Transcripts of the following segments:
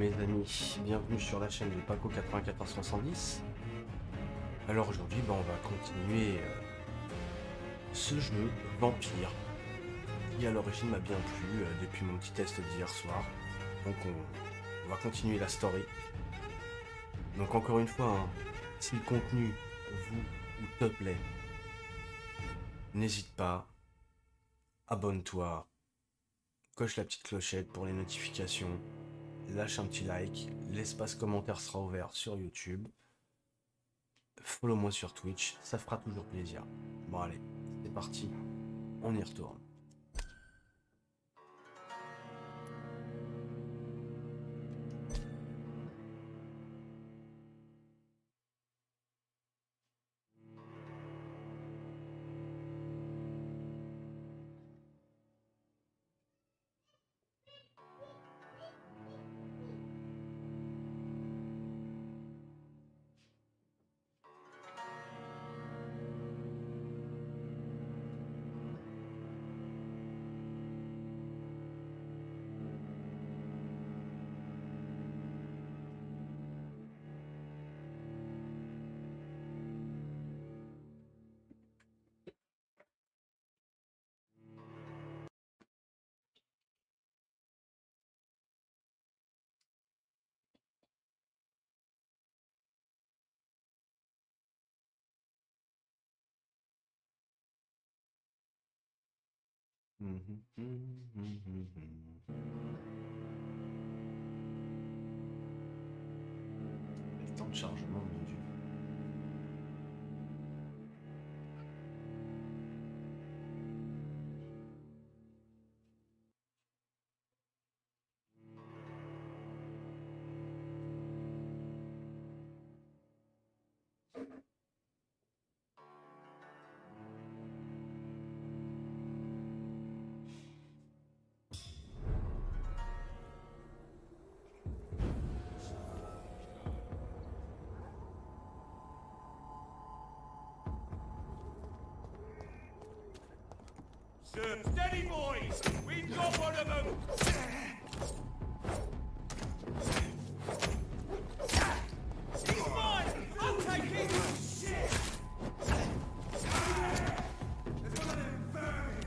mes amis, bienvenue sur la chaîne de PACO-CARAVANE. Alors aujourd'hui on va continuer ce jeu Vampyr qui à l'origine m'a bien plu depuis mon petit test d'hier soir. Donc on va continuer la story. Donc encore une fois, hein, si le contenu vous ou te plaît, n'hésite pas, abonne-toi, coche la petite clochette pour les notifications, lâche un petit like, l'espace commentaire sera ouvert sur YouTube. Follow-moi sur Twitch, ça fera toujours plaisir. Bon allez, c'est parti, on y retourne. Le temps de chargement, mon Dieu. Steady, boys! We've got one of them! He's mine! I'll take it! Shit! There's one of them vermin!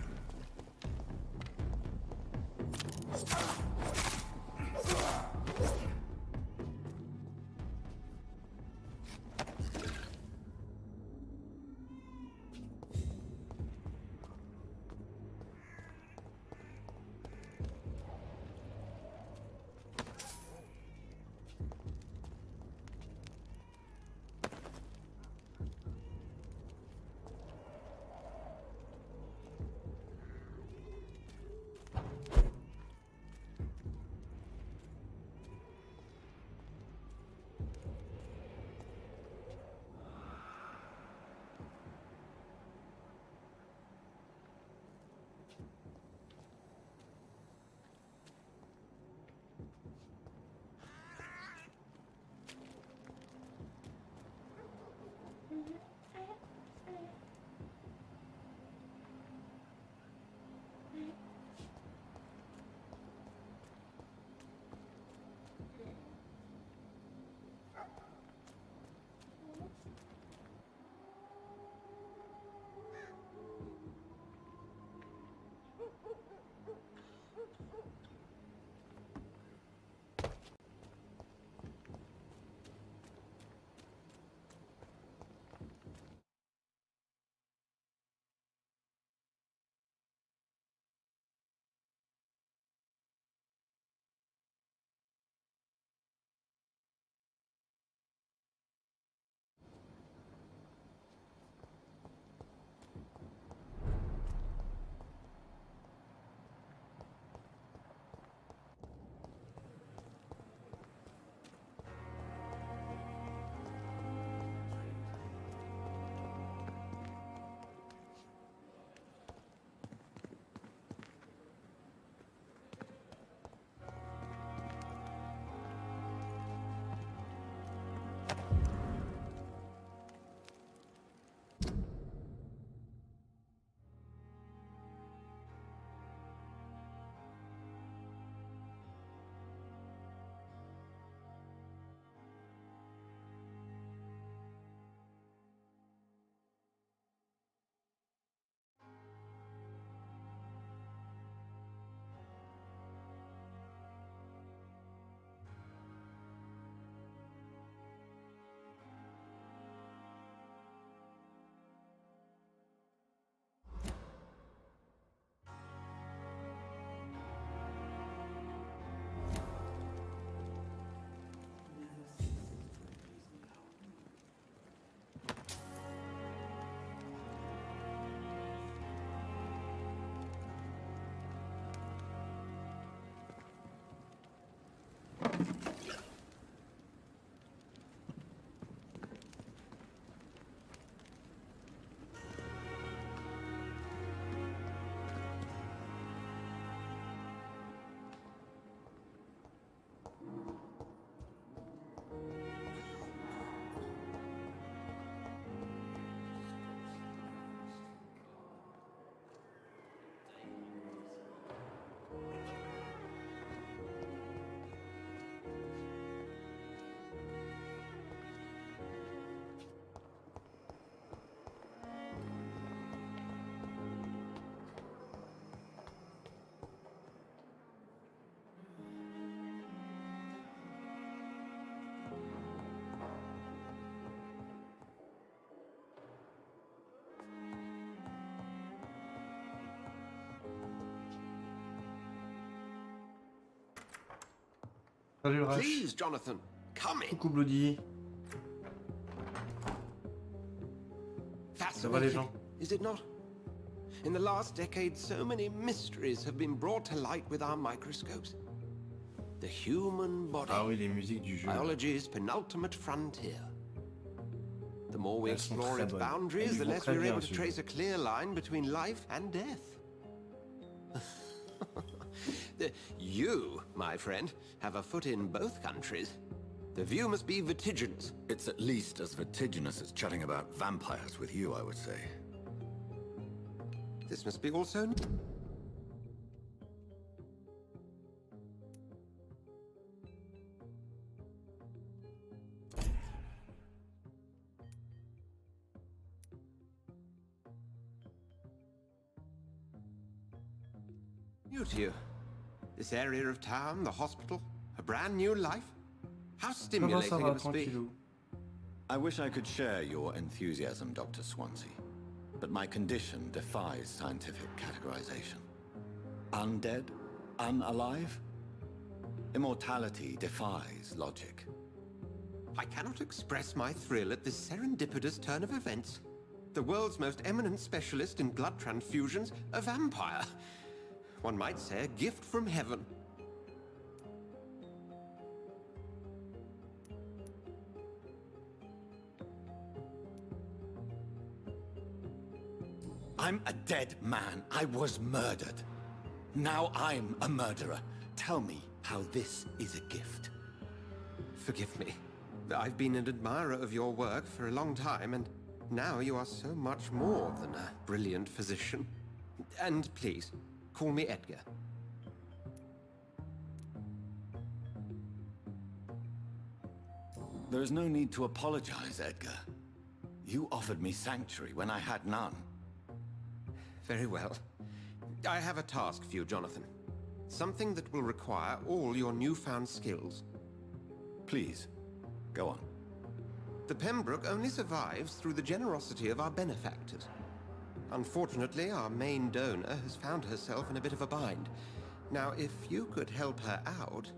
Salut le Rush. Please, Jonathan, come in. Coucou Bloody. Ça va les gens? Is it not? In the last decade, so many mysteries have been brought to light with our microscopes. The human body. Ah oui, les musiques du jeu. Biology's penultimate frontier. The more we Elles sont explore très its bonnes. boundaries, Elles the vont less très we're bien, able to ce trace jeu. a clear line between life and death. You, my friend, have a foot in both countries. The view must be vertiginous. It's at least as vertiginous as chatting about vampires with you, I would say. This must be also... new to you. This area of town, the hospital, a brand new life. How Comment ça stimulating va, it must be. tranquillou? I wish I could share your enthusiasm, Dr. Swansea, but my condition defies scientific categorization. Undead? Unalive? Immortality defies logic. I cannot express my thrill at this serendipitous turn of events. The world's most eminent specialist in blood transfusions, a vampire. One might say a gift from heaven. I'm a dead man. I was murdered. Now I'm a murderer. Tell me how this is a gift. Forgive me. I've been an admirer of your work for a long time, and now you are so much more than a brilliant physician. And please, call me Edgar. There is no need to apologize, Edgar. You offered me sanctuary when I had none. Very well. I have a task for you, Jonathan. Something that will require all your newfound skills. Please, go on. The Pembroke only survives through the generosity of our benefactors. Unfortunately, our main donor has found herself in a bit of a bind. Now, if you could help her out...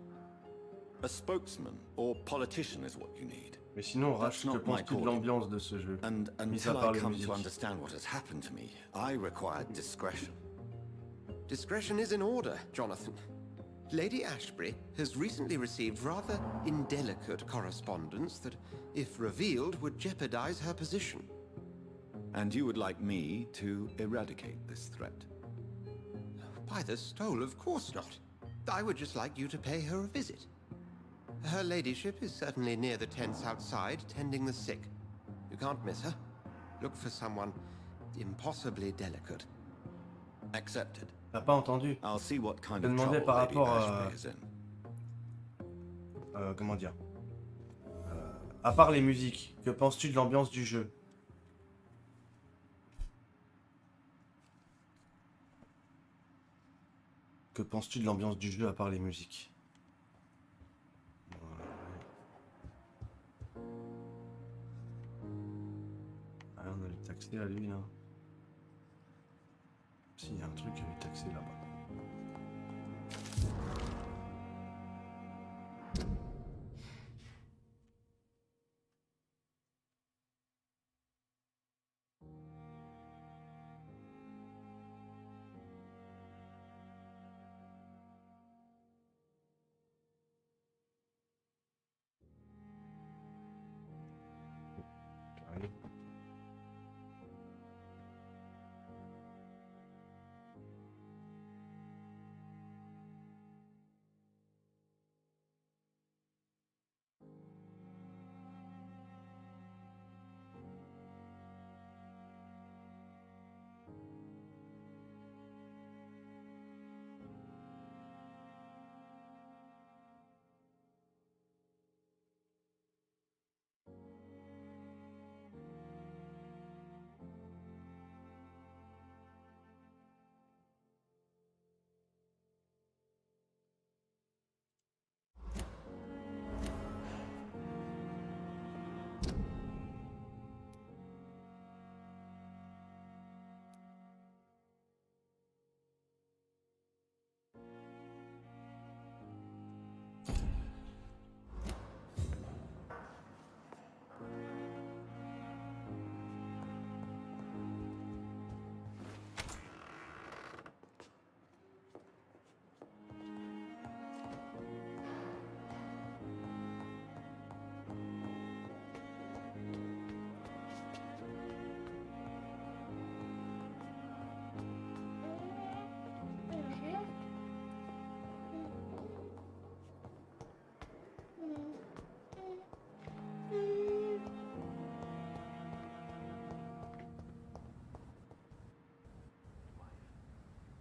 A spokesman or politician is what you need. Mais sinon, Rush, That's que not my penses-tu de calling. l'ambiance de ce jeu? And Mis à until part I les come to musiques. understand what has happened to me, I require discretion. Discretion is in order, Jonathan. Lady Ashbury has recently received rather indelicate correspondence that, if revealed, would jeopardize her position. And you would like me to eradicate this threat? By the stole, of course not. I would just like you to pay her a visit. Her ladyship is certainly near the tents outside, tending the sick. You can't miss her. Look for someone impossibly delicate. Accepted. T'as pas entendu? I'll see what kind Je of demandais trouble par Lady rapport Ashbury is in. Comment dire? À part les musiques, que penses-tu de l'ambiance du jeu? Que penses-tu de l'ambiance du jeu à part les musiques? Ah, on a lui taxé à lui là. Si, il y a un truc à lui taxer là-bas. Allez.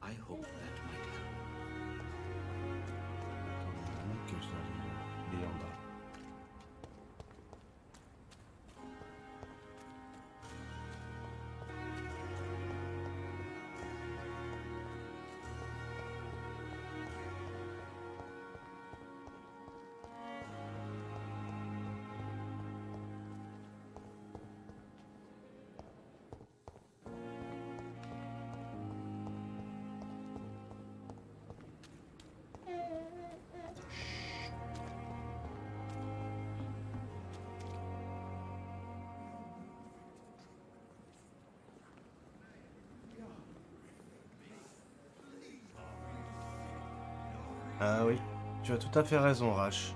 I hope that might help. Attends, que je dois aller en bas. Ah oui, tu as tout à fait raison, Rash.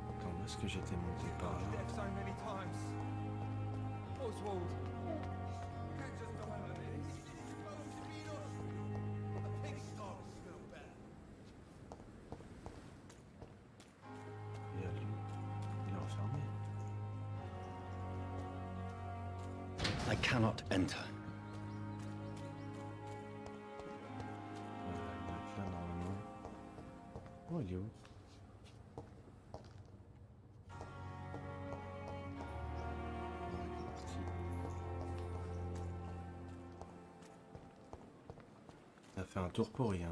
Attends, où est-ce que j'étais monté par là? Death so many times. Oswald. You can't just go out like this. A pig's dog smell better. Il est enfermé. I cannot enter. Il doit être là normalement. Oh, il est où? Il a fait un tour pour rien.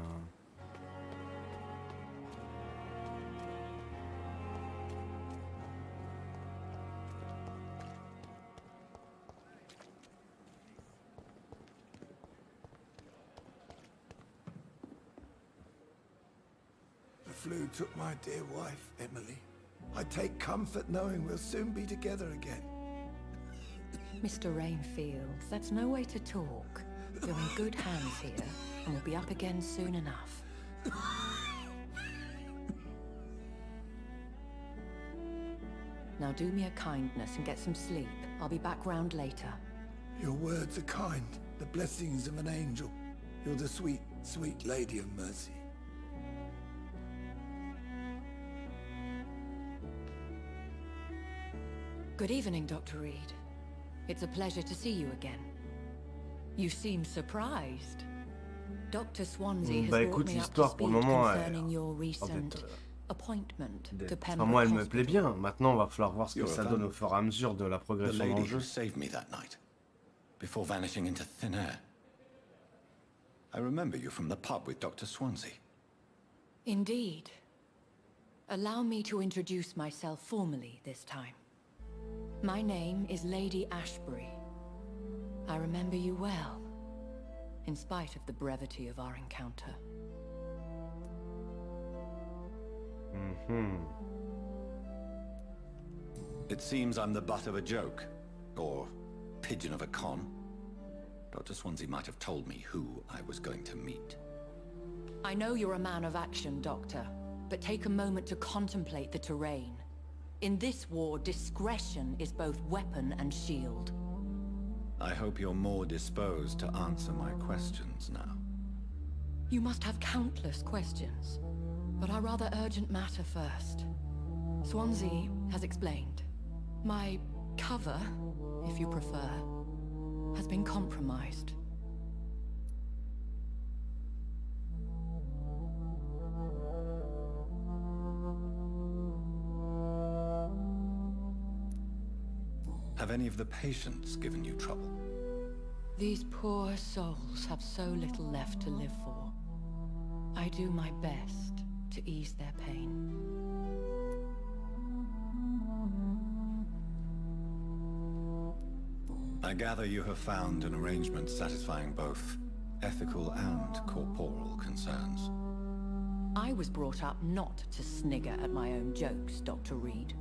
The flu took my dear wife, Emily. I take comfort knowing we'll soon be together again. Mr. Rainfield, that's no way to talk. You're in good hands here, and we'll be up again soon enough. Now do me a kindness and get some sleep. I'll be back round later. Your words are kind, the blessings of an angel. You're the sweet, sweet Lady of Mercy. Good evening, Dr. Reed. It's a pleasure to see you again. You seem surprised. Dr. Swansea has Bah brought écoute, me up to l'histoire pour speed le moment, concerning your en recent fait, appointment to enfin, Pembroke moi, elle me plaît Hospital. bien. Maintenant, on va falloir voir ce que You're a ça fan. donne au fur et à mesure de la The progression dans lady le jeu. who saved me that night, before vanishing into thin air. I remember you from the pub with Dr. Swansea. Indeed. Allow me to introduce myself formally this time. My name is Lady Ashbury. I remember you well, in spite of the brevity of our encounter. It seems I'm the butt of a joke, or pigeon of a con. Dr. Swansea might have told me who I was going to meet. I know you're a man of action, Doctor, but take a moment to contemplate the terrain. In this war, discretion is both weapon and shield. I hope you're more disposed to answer my questions now. You must have countless questions, but our rather urgent matter first. Swansea has explained. My cover, if you prefer, has been compromised. Have any of the patients given you trouble? These poor souls have so little left to live for. I do my best to ease their pain. I gather you have found an arrangement satisfying both ethical and corporal concerns. I was brought up not to snigger at my own jokes, Dr. Reed.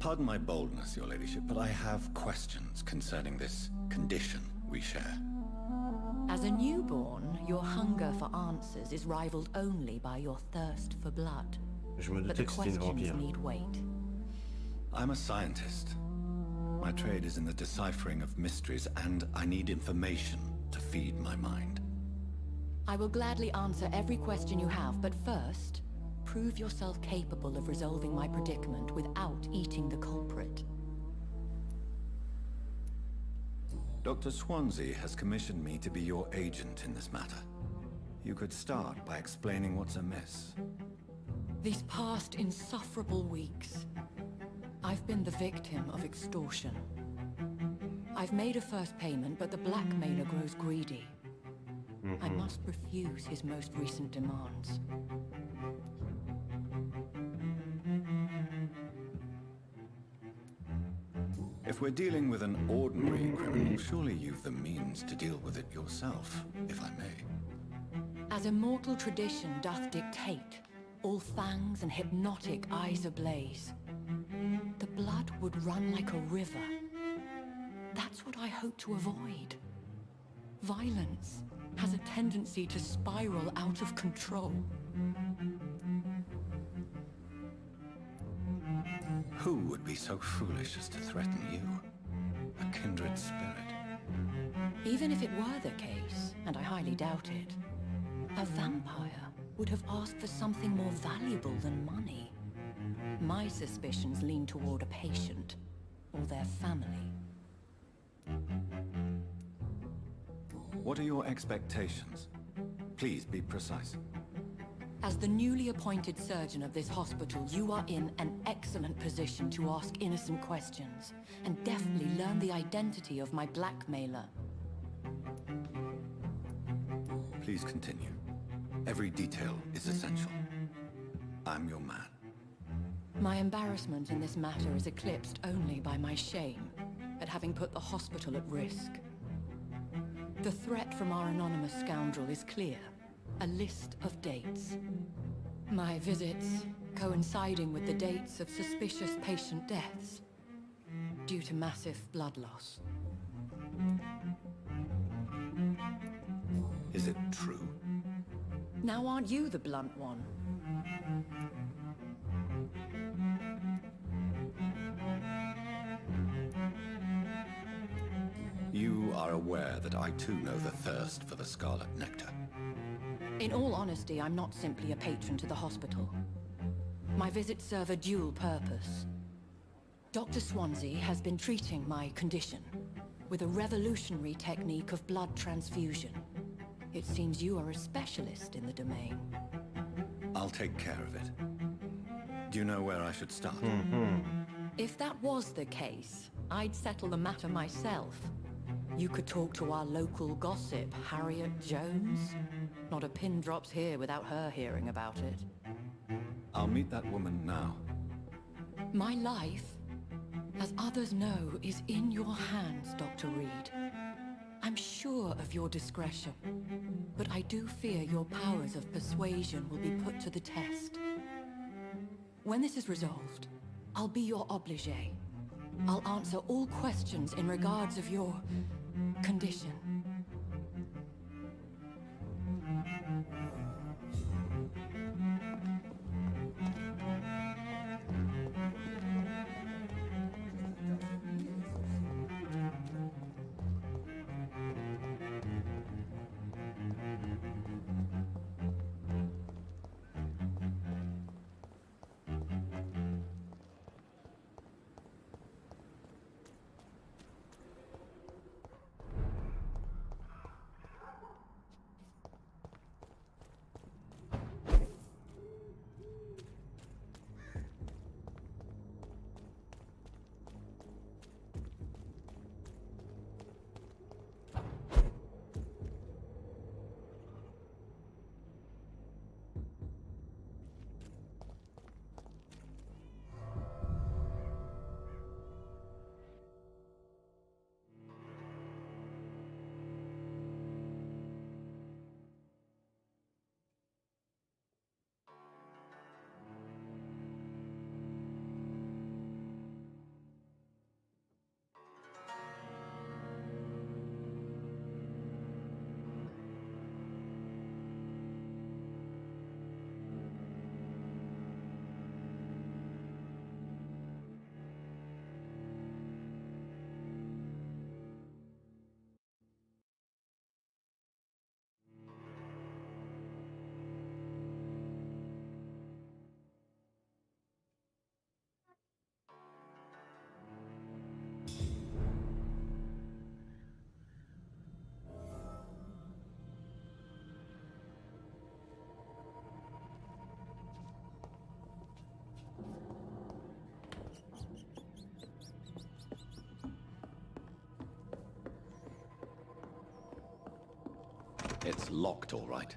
Pardon my boldness, your ladyship, but I have questions concerning this condition we share. As a newborn, your hunger for answers is rivaled only by your thirst for blood. Je me But the doutais que c'était une questions vampire. need wait. I'm a scientist. My trade is in the deciphering of mysteries, and I need information to feed my mind. I will gladly answer every question you have, but first, prove yourself capable of resolving my predicament without eating the culprit. Dr. Swansea has commissioned me to be your agent in this matter. You could start by explaining what's amiss. These past insufferable weeks, I've been the victim of extortion. I've made a first payment, but the blackmailer grows greedy. I must refuse his most recent demands. If we're dealing with an ordinary criminal, surely you've the means to deal with it yourself, if I may. As immortal tradition doth dictate, all fangs and hypnotic eyes ablaze, the blood would run like a river. That's what I hope to avoid. Violence has a tendency to spiral out of control. Who would be so foolish as to threaten you? A kindred spirit. Even if it were the case, and I highly doubt it, a vampire would have asked for something more valuable than money. My suspicions lean toward a patient, or their family. What are your expectations? Please be precise. As the newly appointed surgeon of this hospital, you are in an excellent position to ask innocent questions, and deftly learn the identity of my blackmailer. Please continue. Every detail is essential. I'm your man. My embarrassment in this matter is eclipsed only by my shame at having put the hospital at risk. The threat from our anonymous scoundrel is clear. A list of dates. My visits coinciding with the dates of suspicious patient deaths due to massive blood loss. Is it true? Now aren't you the blunt one? You are aware that I too know the thirst for the scarlet nectar. In all honesty, I'm not simply a patron to the hospital. My visits serve a dual purpose. Dr. Swansea has been treating my condition with a revolutionary technique of blood transfusion. It seems you are a specialist in the domain. I'll take care of it. Do you know where I should start? If that was the case, I'd settle the matter myself. You could talk to our local gossip, Harriet Jones. Not a pin drops here without her hearing about it. I'll meet that woman now. My life, as others know, is in your hands, Dr. Reed. I'm sure of your discretion, but I do fear your powers of persuasion will be put to the test. When this is resolved, I'll be your obligé. I'll answer all questions in regards of your condition. It's locked, all right.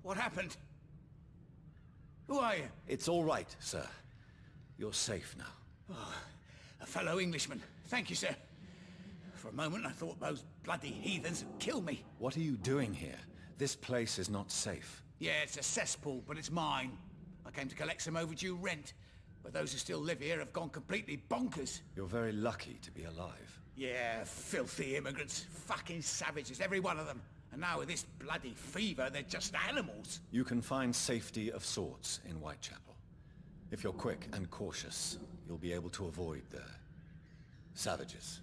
What happened? Who are you? It's all right, sir. You're safe now. Oh, a fellow Englishman. Thank you, sir. For a moment I thought those bloody heathens would kill me. What are you doing here? This place is not safe. Yeah, it's a cesspool, but it's mine. I came to collect some overdue rent, but those who still live here have gone completely bonkers. You're very lucky to be alive. Yeah, filthy immigrants. Fucking savages, every one of them. And now with this bloody fever, they're just animals. You can find safety of sorts in Whitechapel. If you're quick and cautious, you'll be able to avoid the savages.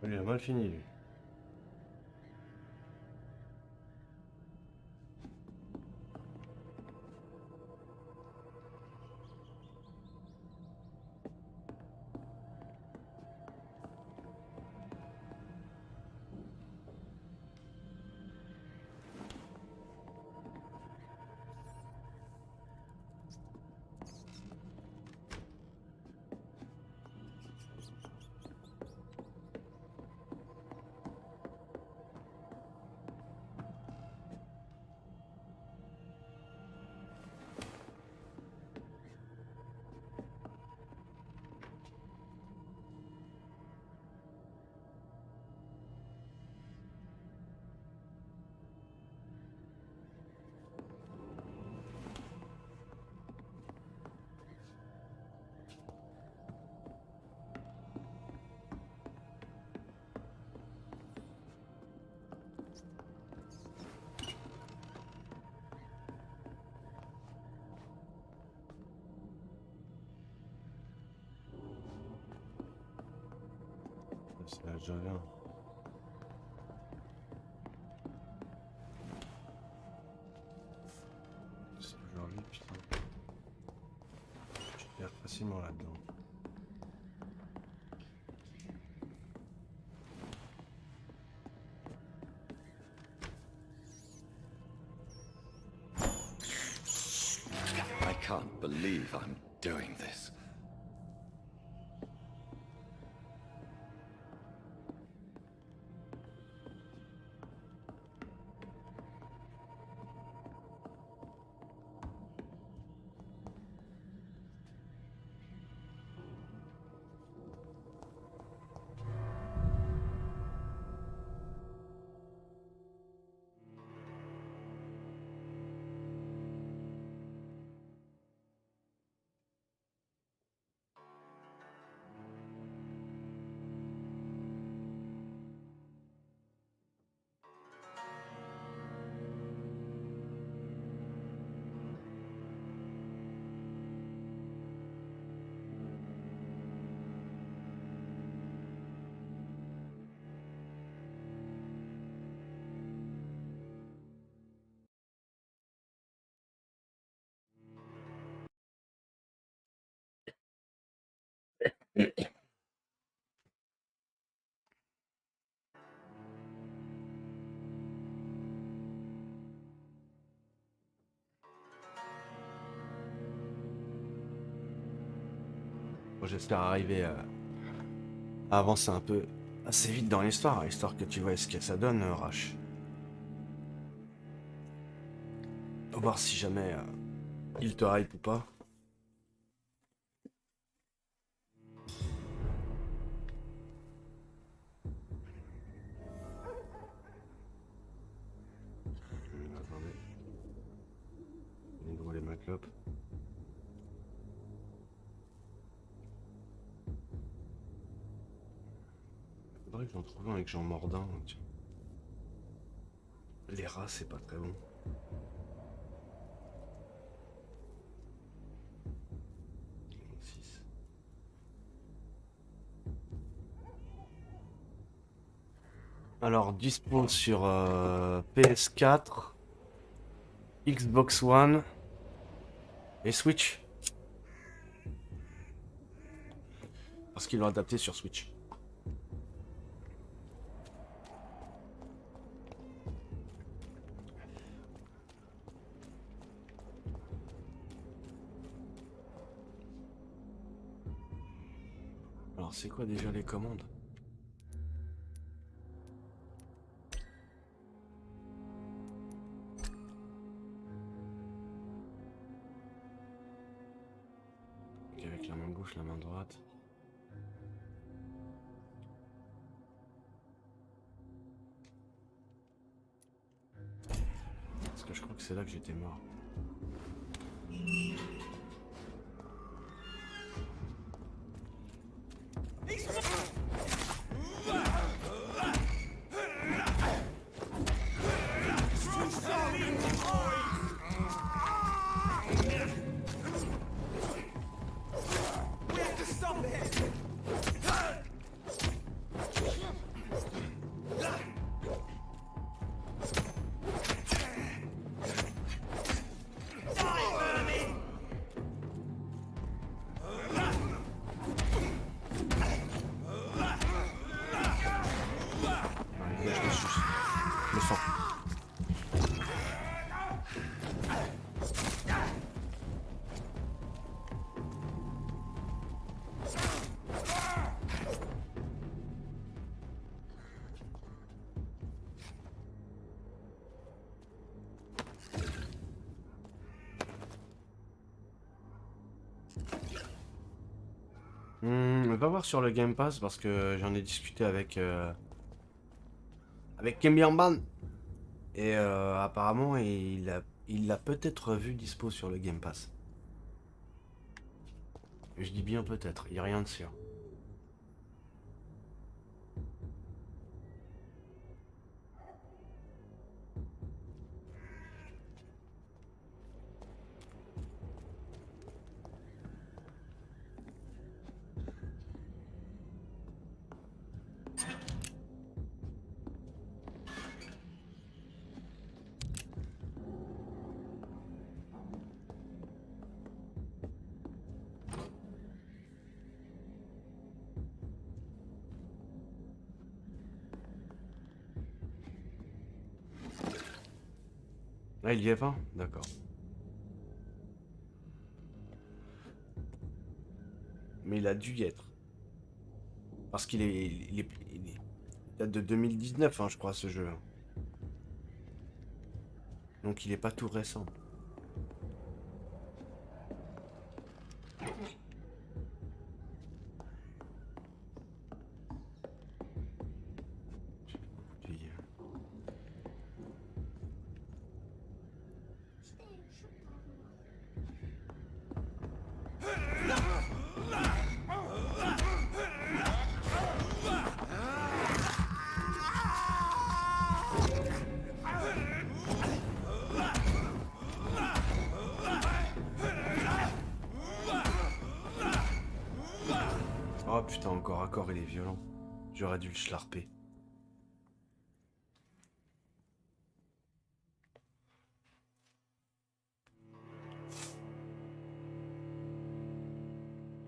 Il a mal fini, lui. C'est déjà bien. C'est toujours lui, putain. Je perds facilement là-dedans. can't believe I'm doing this. Bon, j'espère arriver à avancer un peu assez vite dans l'histoire, histoire que tu vois ce que ça donne, Rash. Voir si jamais il te hype ou pas. Attendez. Je vais rouler ma clope. Faudrait que j'en trouve un avec Jean Mordin. Les rats, c'est pas très bon. Alors, dispo sur PS4, Xbox One et Switch. Parce qu'ils l'ont adapté sur Switch. Alors, c'est quoi déjà les commandes ? Avec la main gauche, la main droite. Parce que je crois que c'est là que j'étais mort. On va voir sur le Game Pass parce que j'en ai discuté avec Kim Byung-ban et apparemment il l'a peut-être vu dispo sur le Game Pass. Je dis bien peut-être, il n'y a rien de sûr. Ah, il y est pas? D'accord. Mais il a dû y être. Parce il date de 2019, hein, je crois, ce jeu. Donc il est pas tout récent. Oh putain, encore accord, il est violent. J'aurais dû le schlarper.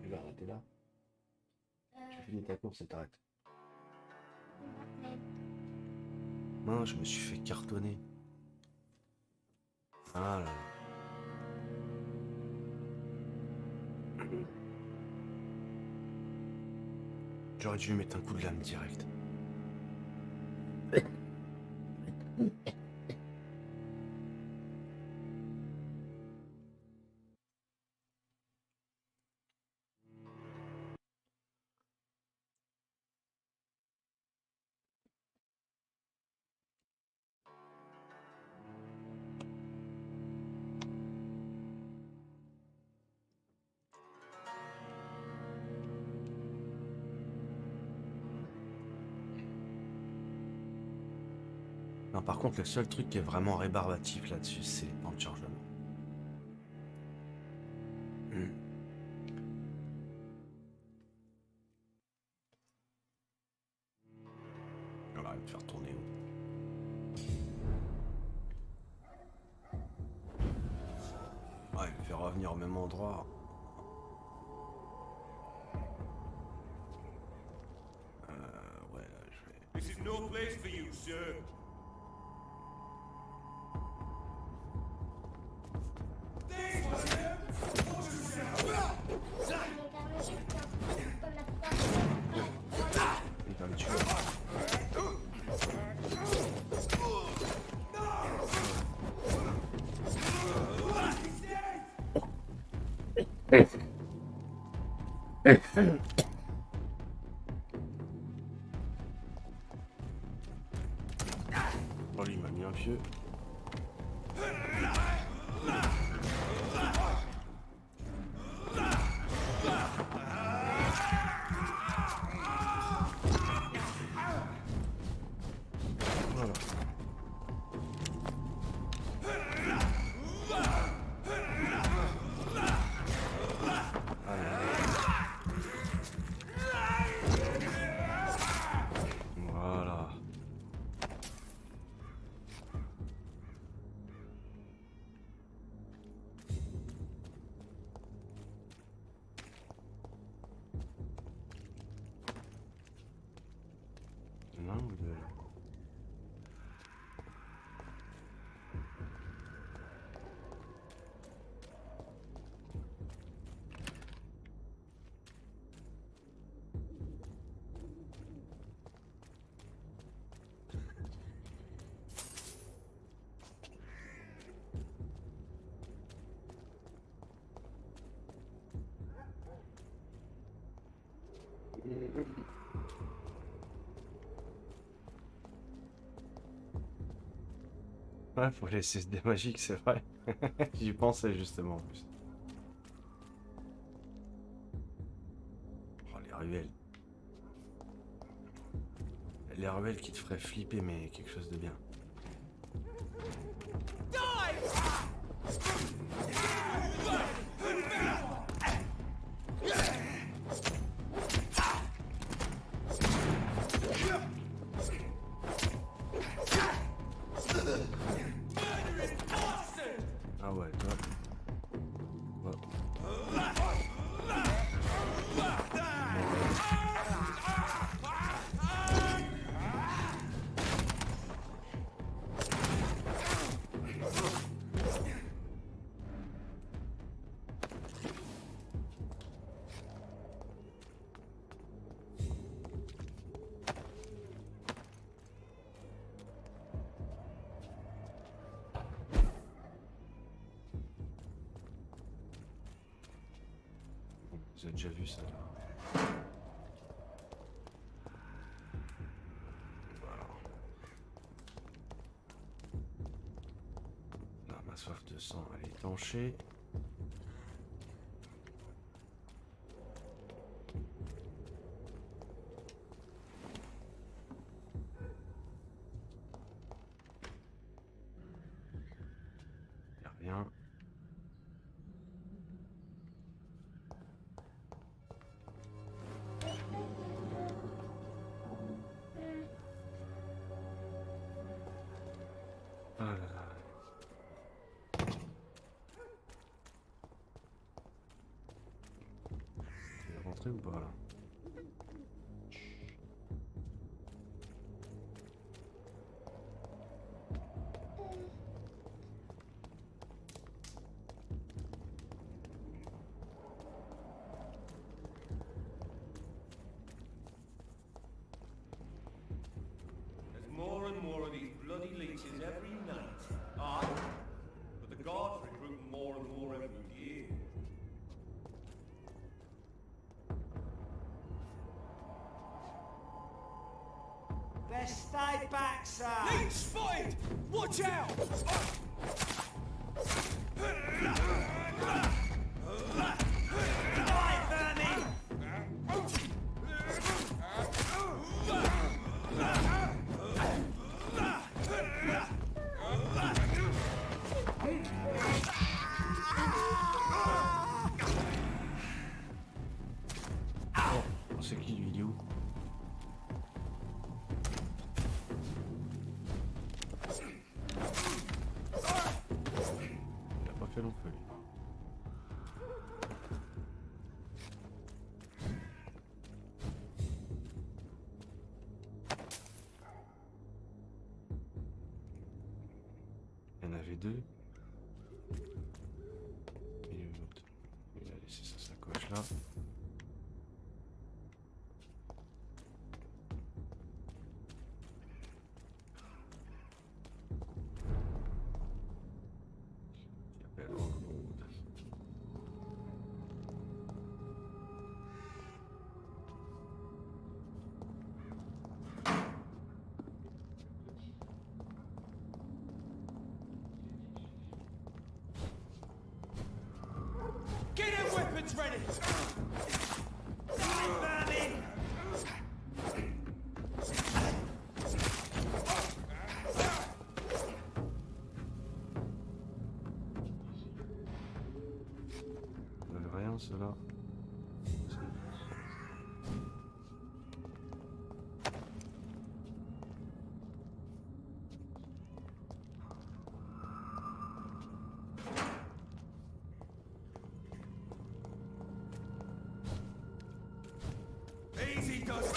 Tu vas arrêter là. Tu finis ta course et t'arrêtes. Non, je me suis fait cartonner. Ah là là. J'aurais dû lui mettre un coup de lame direct. Non, par contre, le seul truc qui est vraiment rébarbatif là-dessus, c'est les temps de chargement. On va me faire tourner. Ouais, il me fait revenir au même endroit. Ouais, là, je vais... This is no place for you, sir. Il va me tuer. Oh, lui, il m'a mis un pieu. Voilà. Voilà. Non, ouais, faut laisser des magiques, c'est vrai. J'y pensais justement en plus. Oh, les ruelles. Les ruelles qui te feraient flipper, mais quelque chose de bien. Ah ouais, toi. Ouais. vous avez déjà vu ça là. Voilà. Là, ma soif de sang, elle est étanchée. Y a rien. Ah là là. Tu es rentré ou pas là? There's more and more of these bloody leeches every night. Aye, but the guards recruit more and more every year. Best stay back, sir! Leech spotted! Watch out! Die, vermin! Oh, c'est qui lui? Il est où? Il a pas fait long feu. Lui. Il y en avait deux. Et l'autre. Il a laissé sa sacoche là. Qui appelle Overload. Get them weapons ready! Die, vermin! Vous avez rien ceux-là? Easy does.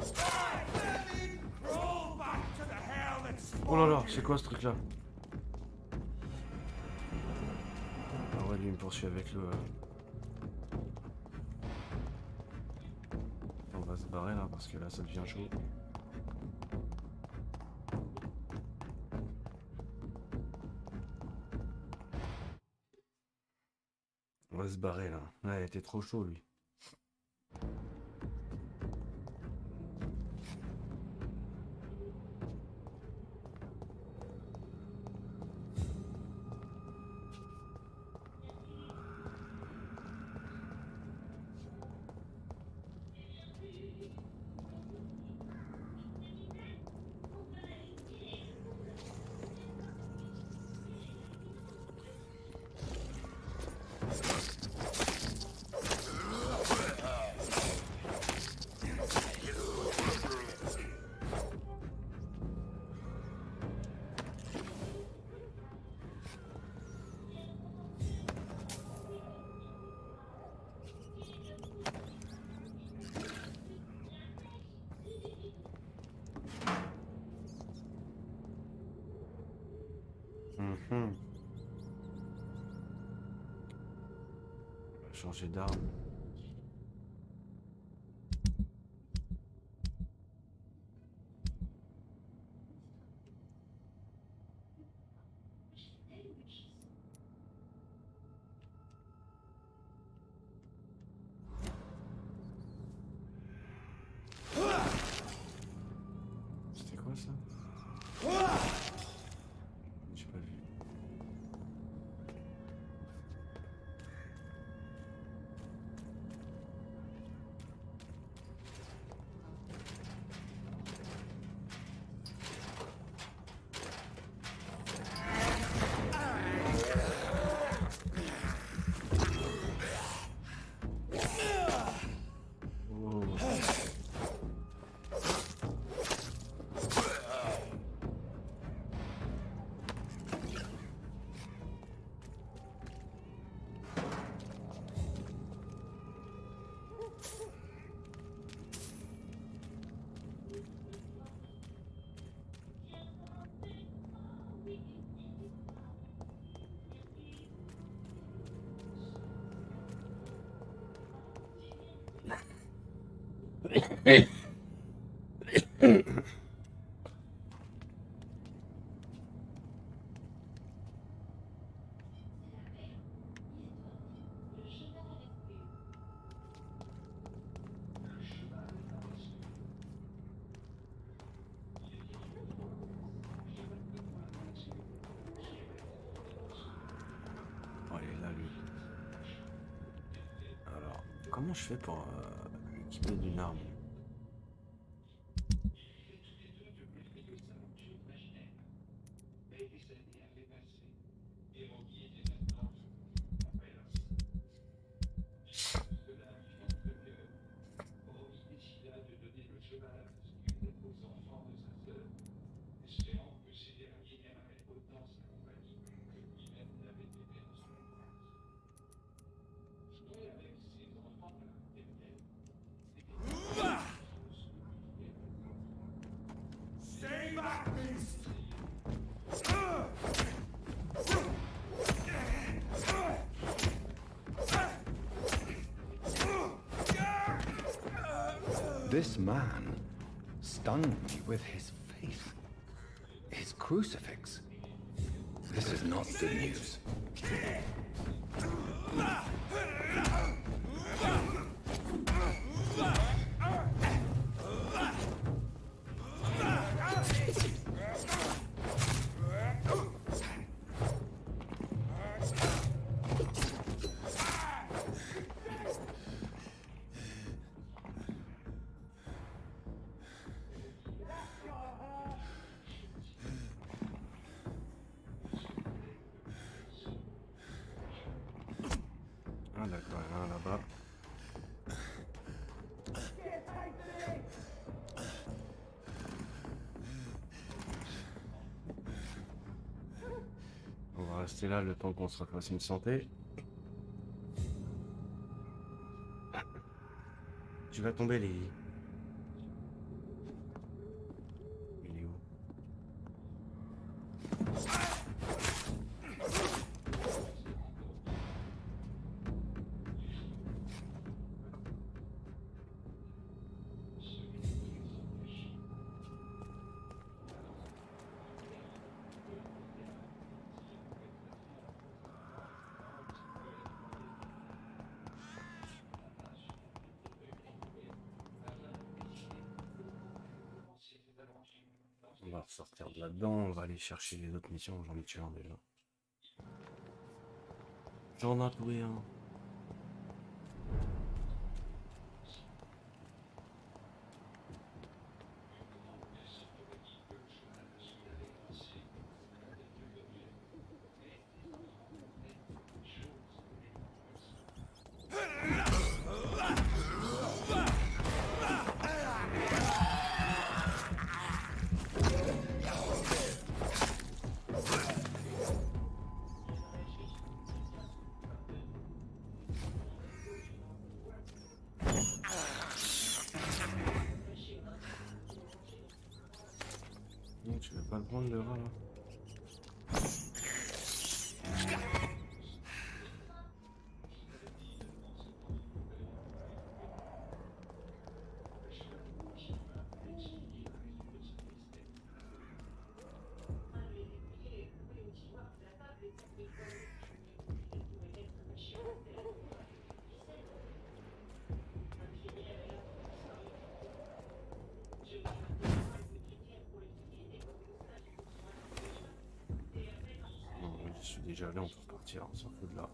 Die, vermin! Crawl back to the hell that's Oh là là, c'est quoi ce truc là? Ah ouais, lui il me poursuit avec le... On va se barrer là parce que là ça devient chaud. On va se barrer là. Ouais, il était trop chaud lui. On va changer d'arme. Oh, il est là, lui. Alors, comment je fais pour m'équiper d'une arme? Stay back, beast! This man stunned me with his faith. His crucifix. This is not good news. Ah d'accord, il y en a un là-bas. On va rester là le temps qu'on se refasse une santé. Tu vas tomber les... Il est où? On va ressortir de là-dedans, on va aller chercher les autres missions, j'en ai tué un déjà. J'en ai trouvé un. Tu veux pas le prendre le rat là? Je suis déjà allé, on peut repartir, on s'en fout de là.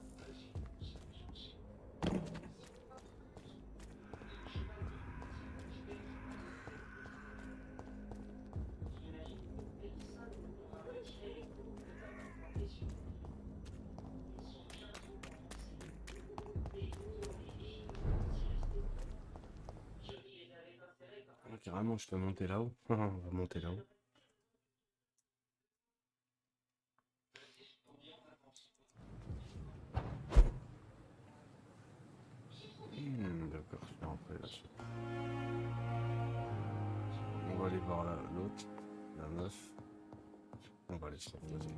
Ah, carrément, je peux monter là-haut. On va monter là-haut. D'accord, je vais rentrer là-dessus. On va aller voir l'autre, la meuf. On va aller se reposer.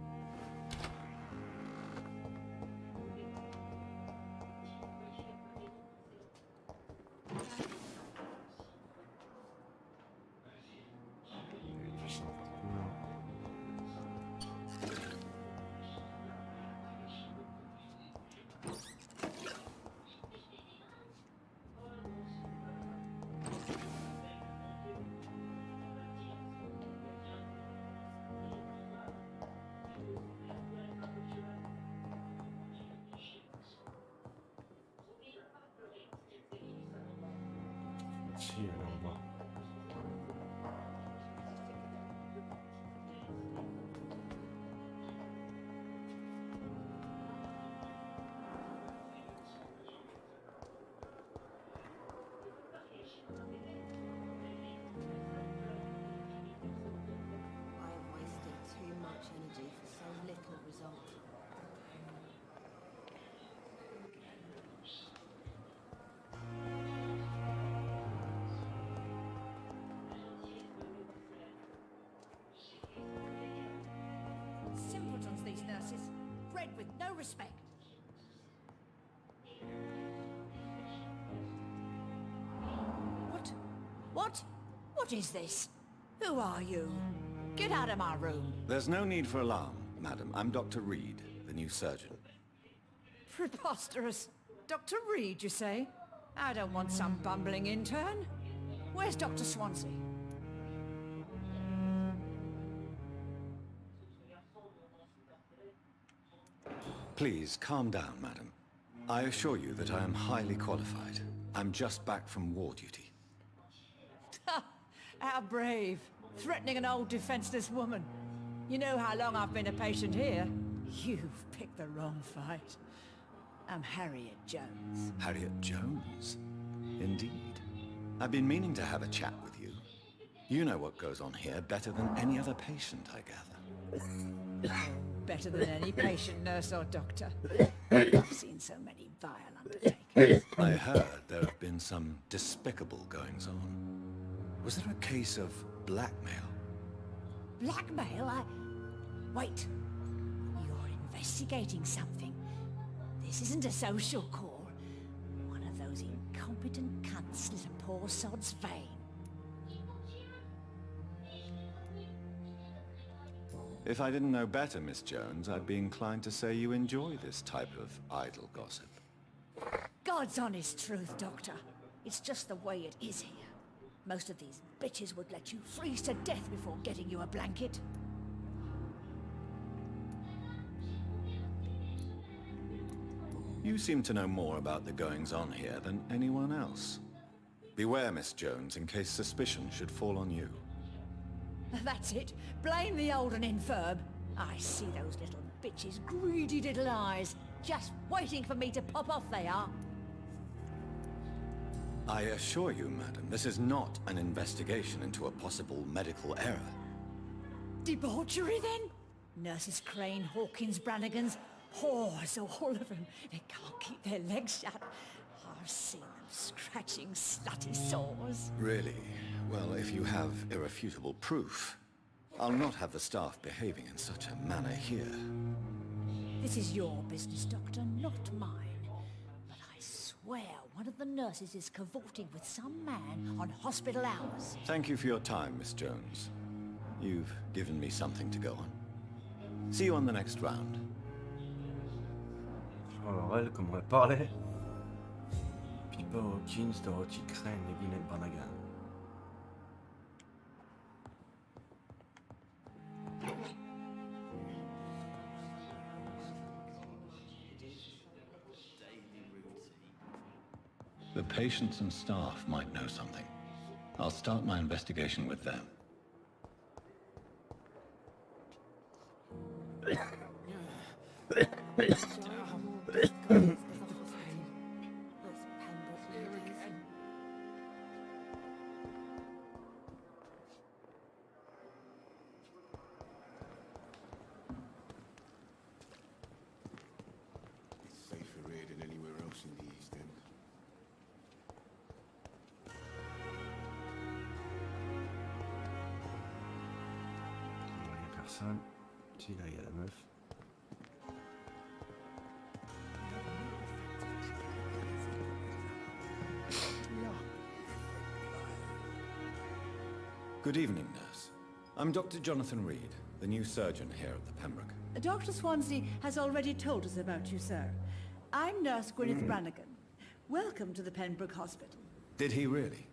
Si, allez, on va. I have wasted too much energy for so little result. Simpletons, these nurses. Bred with no respect. What? What? What is this? Who are you? Get out of my room. There's no need for alarm, madam. I'm Dr. Reed, the new surgeon. Preposterous. Dr. Reed, you say? I don't want some bumbling intern. Where's Dr. Swansea? Please, calm down, madam. I assure you that I am highly qualified. I'm just back from war duty. How brave. Threatening an old defenseless woman. You know how long I've been a patient here? You've picked the wrong fight. I'm Harriet Jones. Harriet Jones? Indeed. I've been meaning to have a chat with you. You know what goes on here better than any other patient, I gather. Better than any patient, nurse or doctor. I've seen so many vile undertakings. I heard there have been some despicable goings-on. Was there a case of blackmail? Blackmail? Wait. You're investigating something. This isn't a social call. One of those incompetent cunts slit a poor sod's vein. If I didn't know better, Miss Jones, I'd be inclined to say you enjoy this type of idle gossip. God's honest truth, Doctor. It's just the way it is here. Most of these bitches would let you freeze to death before getting you a blanket. You seem to know more about the goings-on here than anyone else. Beware, Miss Jones, in case suspicion should fall on you. That's it. Blame the old and infirm. I see those little bitches' greedy little eyes. Just waiting for me to pop off they are. I assure you, madam, this is not an investigation into a possible medical error. Debauchery, then? Nurses Crane, Hawkins, Brannigans, whores, all of them. They can't keep their legs shut. I've seen them scratching slutty sores. Really? Well, if you have irrefutable proof, I'll not have the staff behaving in such a manner here. This is your business, Doctor, not mine. But I swear one of the nurses is cavorting with some man on hospital hours. Thank you for your time, Miss Jones. You've given me something to go on. See you on the next round. Alors elle, comme on la parlait. Pipa, Hawkins, Dorothy Crane et Gwyneth Brannigan. The patients and staff might know something. I'll start my investigation with them. It's safer here than anywhere else in the East End. Il n'y a personne. Si, là, il y a la meuf. Good evening, nurse. I'm Dr. Jonathan Reed, the new surgeon here at the Pembroke. Dr. Swansea has already told us about you, sir. I'm Nurse Gwyneth Brannigan. Welcome to the Pembroke Hospital. Did he really?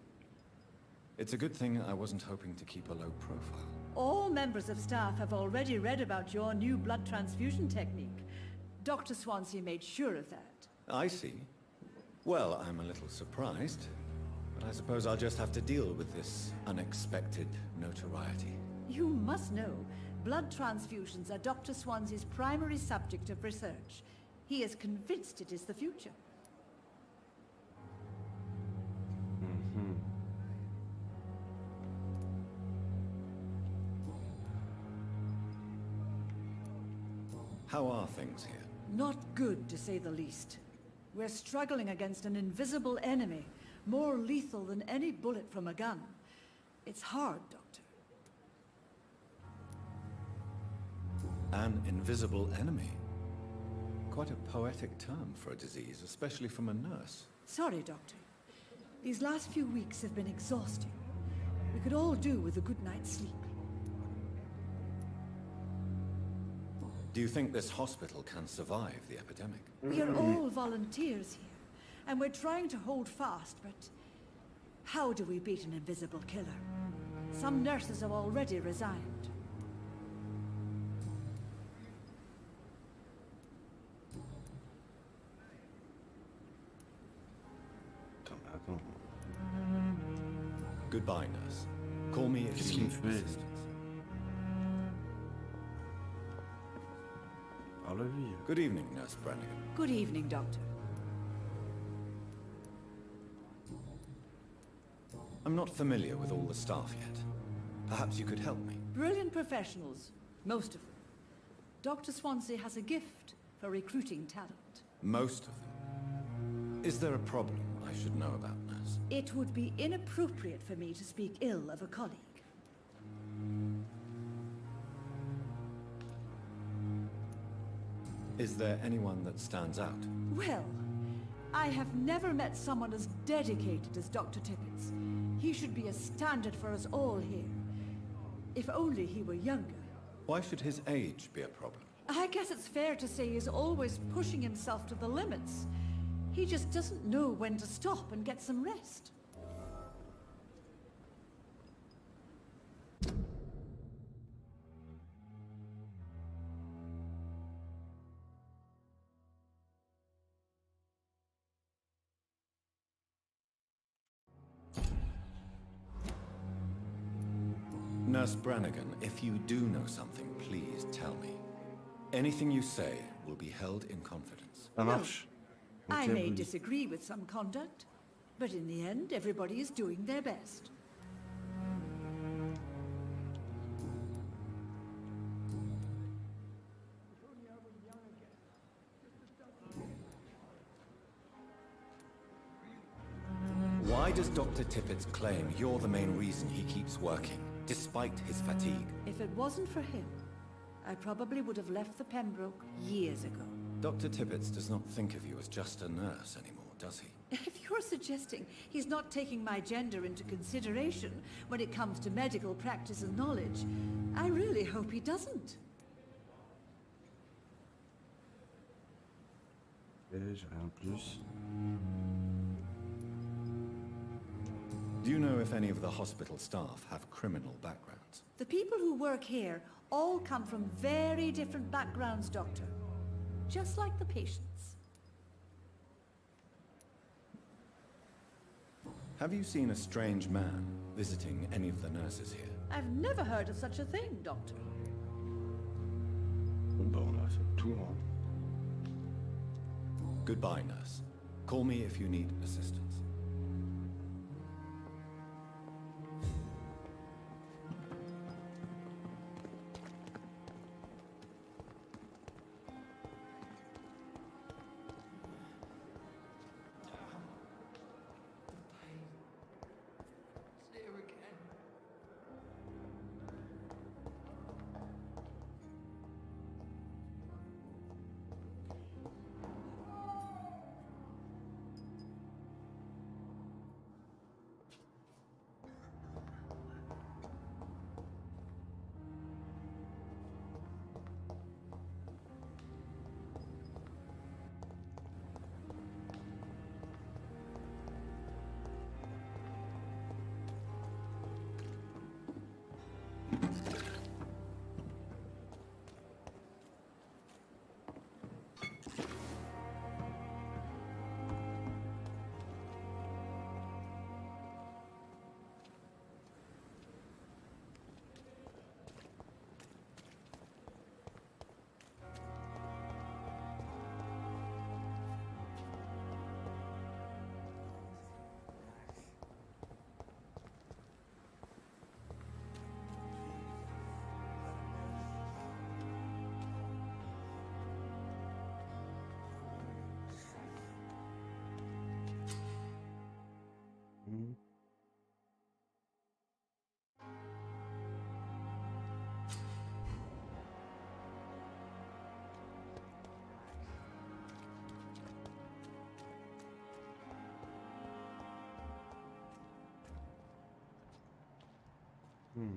It's a good thing I wasn't hoping to keep a low profile. All members of staff have already read about your new blood transfusion technique. Dr. Swansea made sure of that. I see. Well, I'm a little surprised. But I suppose I'll just have to deal with this unexpected notoriety. You must know, blood transfusions are Dr. Swansea's primary subject of research. He is convinced it is the future. How are things here? Not good, to say the least. We're struggling against an invisible enemy, more lethal than any bullet from a gun. It's hard, Doctor. An invisible enemy? Quite a poetic term for a disease, especially from a nurse. Sorry, Doctor. These last few weeks have been exhausting. We could all do with a good night's sleep. Do you think this hospital can survive the epidemic? We are all volunteers here, and we're trying to hold fast, but how do we beat an invisible killer? Some nurses have already resigned. Goodbye, nurse. Call me if you need assistance. Good evening, Nurse Brannigan. Good evening, Doctor. I'm not familiar with all the staff yet. Perhaps you could help me. Brilliant professionals, most of them. Dr. Swansea has a gift for recruiting talent. Most of them. Is there a problem I should know about, nurse? It would be inappropriate for me to speak ill of a colleague. Is there anyone that stands out? Well, I have never met someone as dedicated as Dr. Tippets. He should be a standard for us all here. If only he were younger. Why should his age be a problem? I guess it's fair to say he's always pushing himself to the limits. He just doesn't know when to stop and get some rest. Nurse Brannigan, if you do know something, please tell me. Anything you say will be held in confidence. Ça marche. I Ok, may vous- disagree with some conduct, but in the end, everybody is doing their best. Why does Dr. Tippets claim you're the main reason he keeps working, despite his fatigue? If it wasn't for him, I probably would have left the Pembroke years ago. Dr. Tippets does not think of you as just a nurse anymore, does he? If you're suggesting he's not taking my gender into consideration when it comes to medical practice and knowledge, I really hope he doesn't. Ok, j'ai rien de plus. Do you know if any of the hospital staff have criminal backgrounds? The people who work here all come from very different backgrounds, Doctor. Just like the patients. Have you seen a strange man visiting any of the nurses here? I've never heard of such a thing, Doctor. Bon bah on a fait tout, hein. Goodbye, nurse. Call me if you need assistance. Hmm.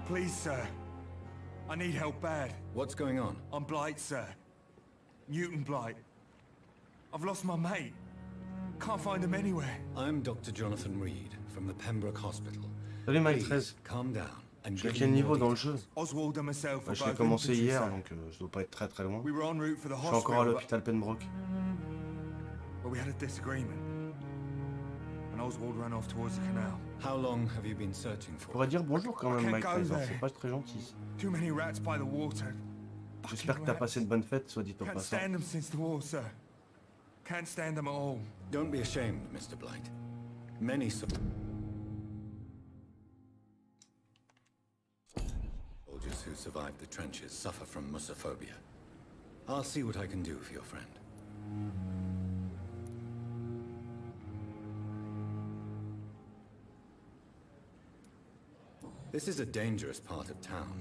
Please, sir. I need help bad. What's going on? I'm Blight, sir. Newton Blight. I've lost my mate. Can't find him anywhere. I'm Dr. Jonathan Reed from the Pembroke Hospital. Salut Mike Please, 13. calm down and Je suis à give quel me niveau more dans le details. jeu? Oswald and myself Bah, are je l'ai both commencé infantry, hier, sir. donc je dois pas être très loin. We were en route for the Je suis encore à hospital, l'hôpital Pembroke. but we had a disagreement. And Oswald ran off towards the canal. How long have you been searching Je for? pourrais dire bonjour quand même I Mike can't go 13, there. c'est pas très gentil. Too many rats by the water. J'espère que t'as passé de bonnes fêtes, soit dit en Can't passant. stand them since the war, sir. Can't stand them at all. Don't be ashamed, Mr. Blight. Many soldiers who survived the trenches suffer from musophobia. I'll see what I can do for your friend. This is a dangerous part of town.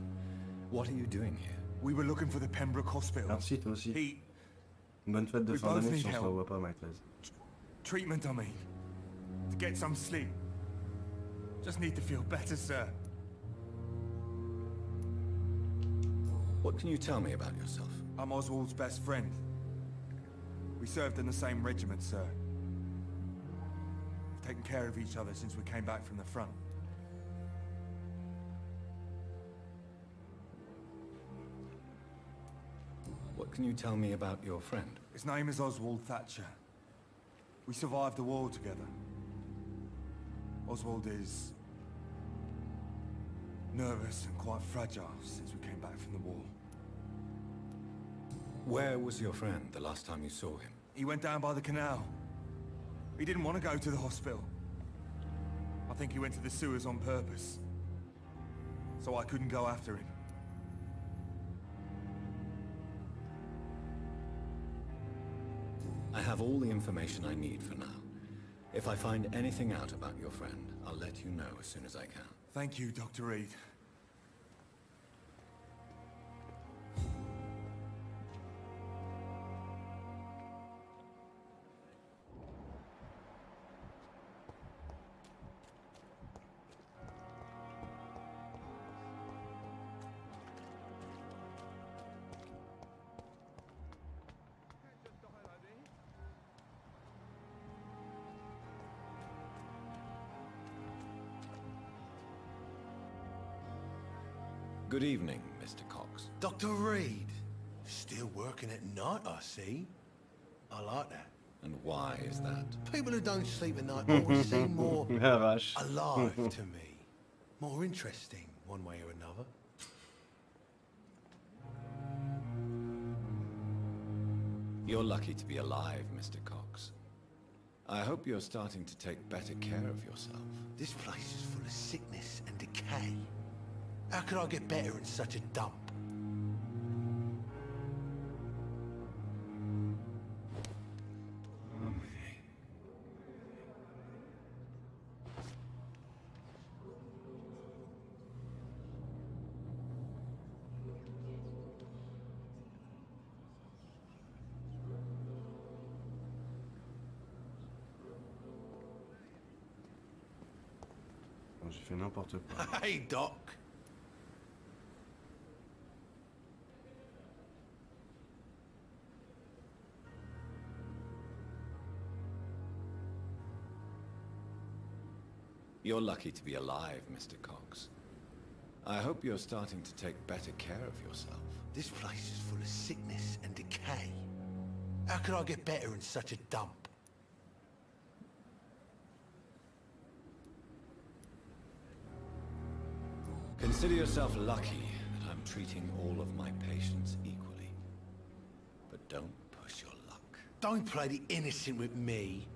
What are you doing here? We were looking for the Pembroke Hospital. Merci toi aussi. He... Bonne fête de We fin both d'année need si on se help. revoit pas Mike 13. treatment, I mean. To get some sleep. Just need to feel better, sir. What can you tell me about yourself? I'm Oswald's best friend. We served in the same regiment, sir. We've taken care of each other since we came back from the front. What can you tell me about your friend? His name is Oswald Thatcher. We survived the war together. Oswald is... nervous and quite fragile since we came back from the war. Where was your friend the last time you saw him? He went down by the canal. He didn't want to go to the hospital. I think he went to the sewers on purpose. So I couldn't go after him. I have all the information I need for now. If I find anything out about your friend, I'll let you know as soon as I can. Thank you, Dr. Reed. Good evening, Mr. Cox. Dr. Reed. Still working at night, I see. I like that. And why is that? People who don't sleep at night always seem more Arrache. alive to me. More interesting, one way or another. You're lucky to be alive, Mr. Cox. I hope you're starting to take better care of yourself. This place is full of sickness and decay. How could I get better in such a dump? J'ai fait n'importe quoi. Hey, Doc. You're lucky to be alive, Mr. Cox. I hope you're starting to take better care of yourself. This place is full of sickness and decay. How could I get better in such a dump? Consider yourself lucky that I'm treating all of my patients equally. But don't push your luck. Don't play the innocent with me.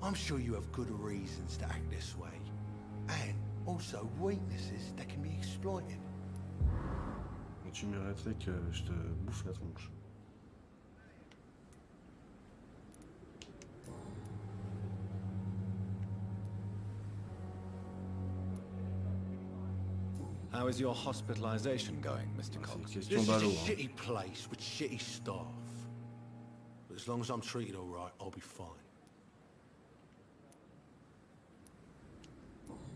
I'm sure you have good reasons to act this way. And also weaknesses that can be exploited. Tu mériterais que je te bouffe la tronche. How is your hospitalization going, Mr. Cox? This is a shitty place with shitty staff. But as long as I'm treated all right, I'll be fine.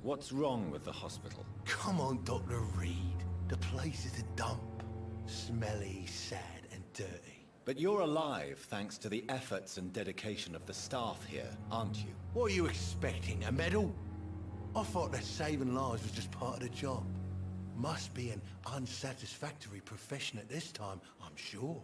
What's wrong with the hospital? Come on, Dr. Reed. The place is a dump. Smelly, sad, and dirty. But you're alive thanks to the efforts and dedication of the staff here, aren't you? What are you expecting, a medal? I thought that saving lives was just part of the job. Must be an unsatisfactory profession at this time, I'm sure.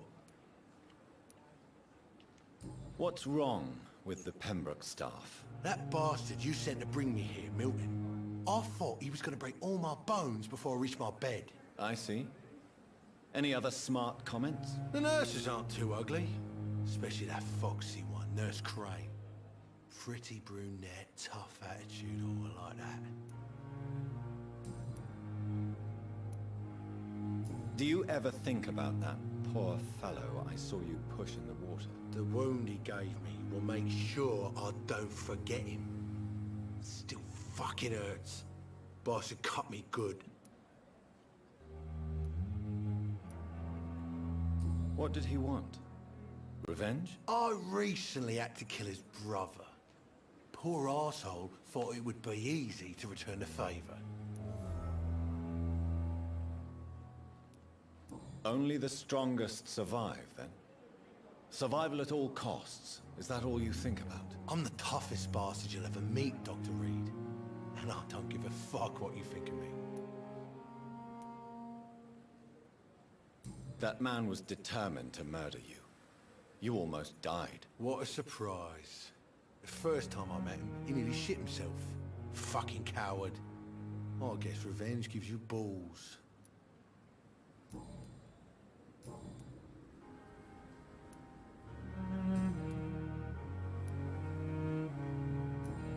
What's wrong with the Pembroke staff? That bastard you sent to bring me here, Milton. I thought he was going to break all my bones before I reached my bed. I see. Any other smart comments? The nurses aren't too ugly. Especially that foxy one, Nurse Crane. Pretty brunette, tough attitude, all like that. Do you ever think about that poor fellow I saw you push in the water? The wound he gave me will make sure I don't forget him. Still fucking hurts. Boss had cut me good. What did he want? Revenge? I recently had to kill his brother. Poor arsehole thought it would be easy to return the favor. Only the strongest survive, then? Survival at all costs. Is that all you think about? I'm the toughest bastard you'll ever meet, Dr. Reed. And I don't give a fuck what you think of me. That man was determined to murder you. You almost died. What a surprise. The first time I met him, he nearly shit himself. Fucking coward. I guess revenge gives you balls.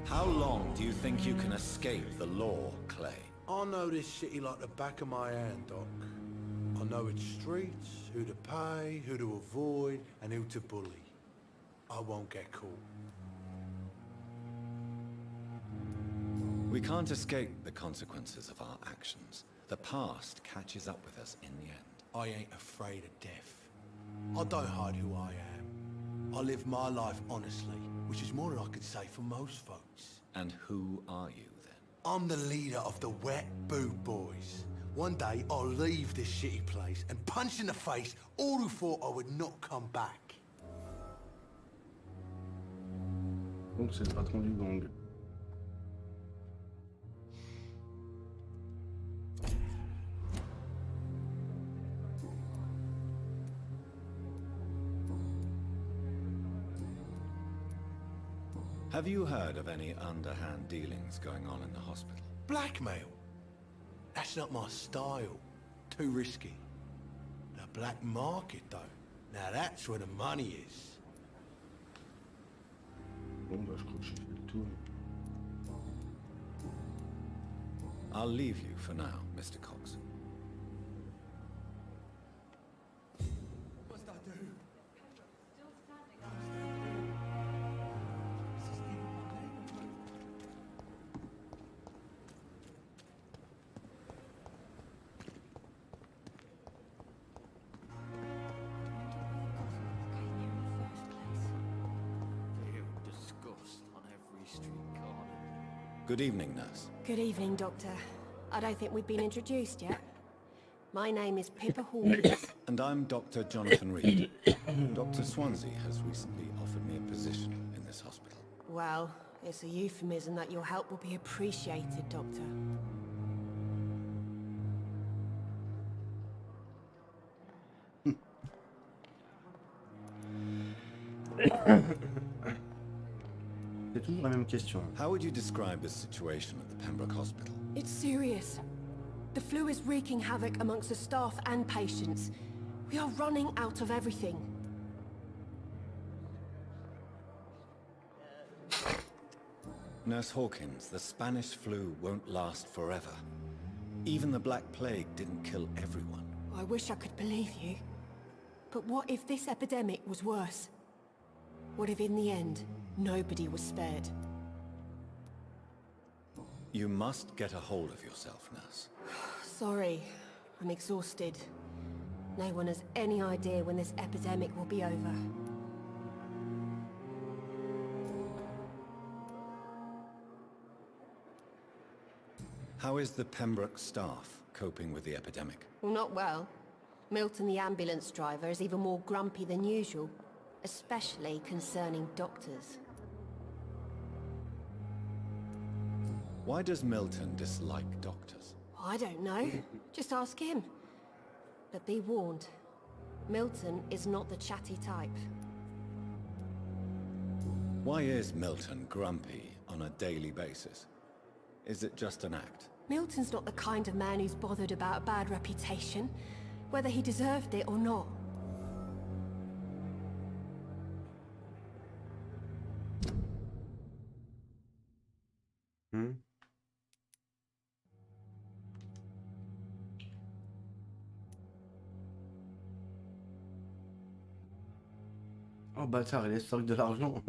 How long do you think you can escape the law, Clay? I know this city like the back of my hand, Doc. I know its streets, who to pay, who to avoid, and who to bully. I won't get caught. We can't escape the consequences of our actions. The past catches up with us in the end. I ain't afraid of death. I don't hide who I am. I live my life honestly, which is more than I could say for most folks. And who are you, then? I'm the leader of the Wet Boot Boys. One day, I'll leave this shitty place and punch in the face all who thought I would not come back. Donc c'est le patron du gang. Have you heard of any underhand dealings going on in the hospital? Blackmail? That's not my style. Too risky. The black market, though. Now that's where the money is. Bon bah je crois que j'ai fait le tour. I'll leave you for now, Mr. Cox. What's that do? Good evening, nurse. Good evening, Doctor. I don't think we've been introduced yet. My name is Pippa Hawkins. And I'm Dr. Jonathan Reed. Dr. Swansea has recently offered me a position in this hospital. Well, it's a euphemism that your help will be appreciated, Doctor. C'est toujours la même question. How would you describe the situation at the Pembroke Hospital? It's serious. The flu is wreaking havoc amongst the staff and patients. We are running out of everything. Nurse Hawkins, the Spanish flu won't last forever. Even the Black Plague didn't kill everyone. I wish I could believe you. But what if this epidemic was worse? What if in the end, nobody was spared? You must get a hold of yourself, nurse. Sorry. I'm exhausted. No one has any idea when this epidemic will be over. How is the Pembroke staff coping with the epidemic? Well, not well. Milton, the ambulance driver, is even more grumpy than usual. Especially concerning doctors. Why does Milton dislike doctors? I don't know. Just ask him. But be warned. Milton is not the chatty type. Why is Milton grumpy on a daily basis? Is it just an act? Milton's not the kind of man who's bothered about a bad reputation, whether he deserved it or not. Hmm? Oh bâtard, il est stock de l'argent.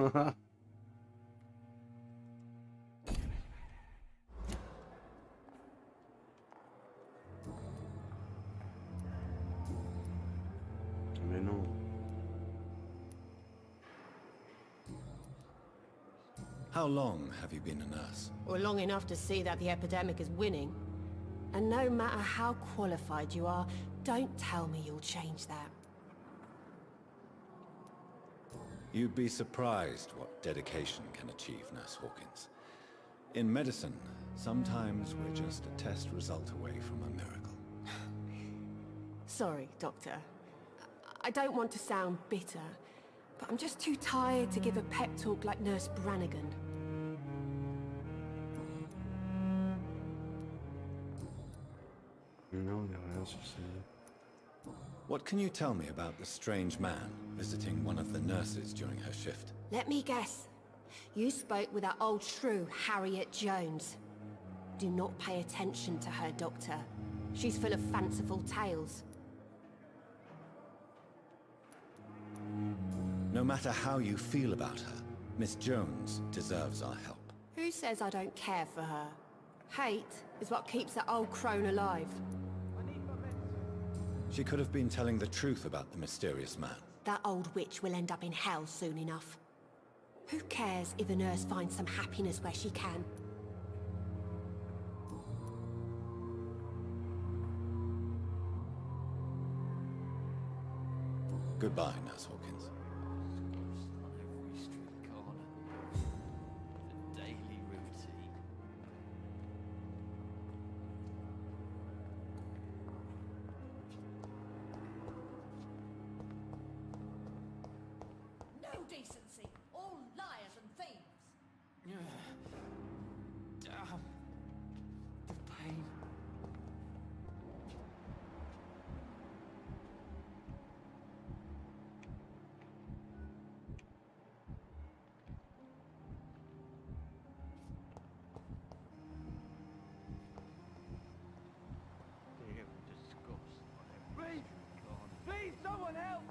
Mais non. How long have you been a nurse? Or long enough to see that the epidemic is winning. And no matter how qualified you are, don't tell me you'll change that. You'd be surprised what dedication can achieve, Nurse Hawkins. In medicine, sometimes we're just a test result away from a miracle. Sorry, Doctor. I don't want to sound bitter, but I'm just too tired to give a pep talk like Nurse Brannigan. Non, il n'y a rien sur ces... What can you tell me about the strange man visiting one of the nurses during her shift? Let me guess. You spoke with that old shrew, Harriet Jones. Do not pay attention to her, Doctor. She's full of fanciful tales. No matter how you feel about her, Miss Jones deserves our help. Who says I don't care for her? Hate is what keeps that old crone alive. She could have been telling the truth about the mysterious man. That old witch will end up in hell soon enough. Who cares if a nurse finds some happiness where she can? Goodbye, Nurse Hawkins. No decency. All liars and thieves. Damn. The pain. Please! Please, someone help!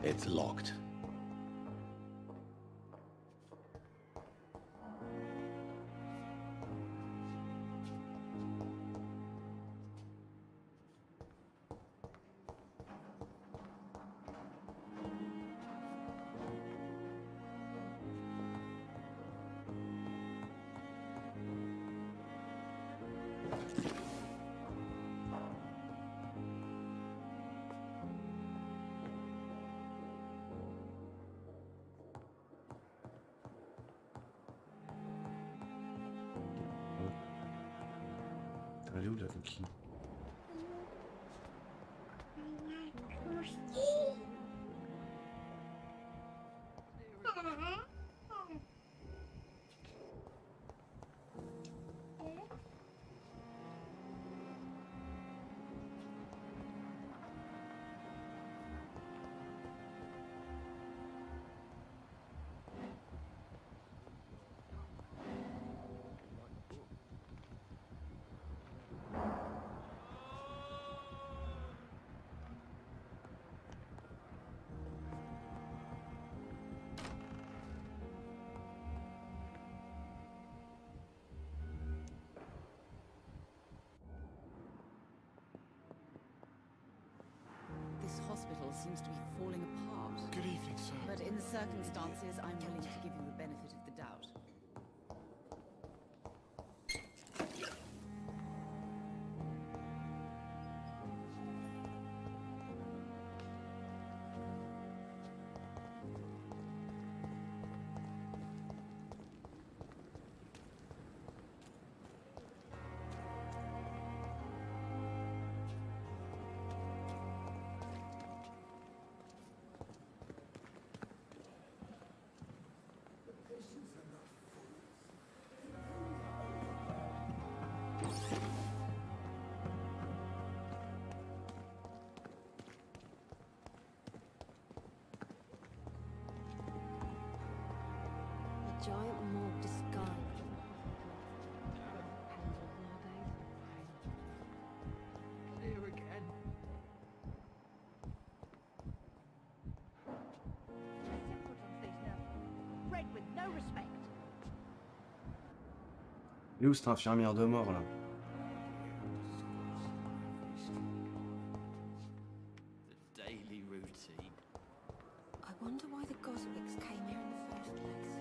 It's locked. Elle est où la coquille? This hospital seems to be falling apart. Good evening, sir. But in the circumstances, I'm willing to give you the benefit of the doubt. A giant morgue disguised. Here again. Red with no respect. Elle est où cette infirmière de mort là? The daily routine. I wonder why the Goswicks came here in the first place.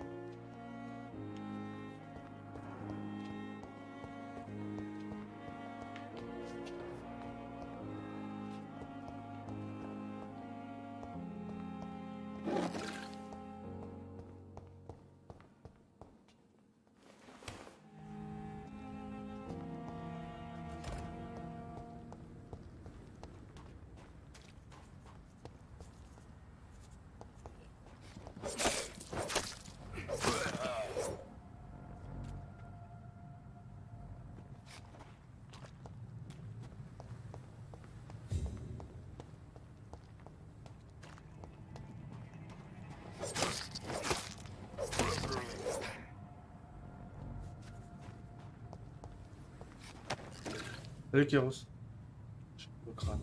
Salut Kéros. Au crâne.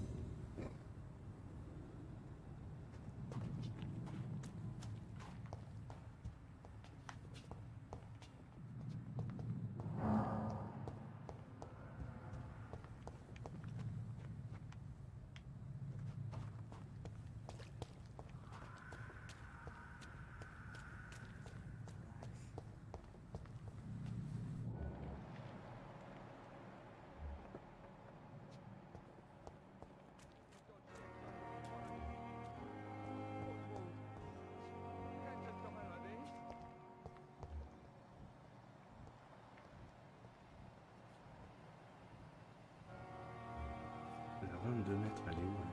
Elle a 22 mètres, elle est où elle?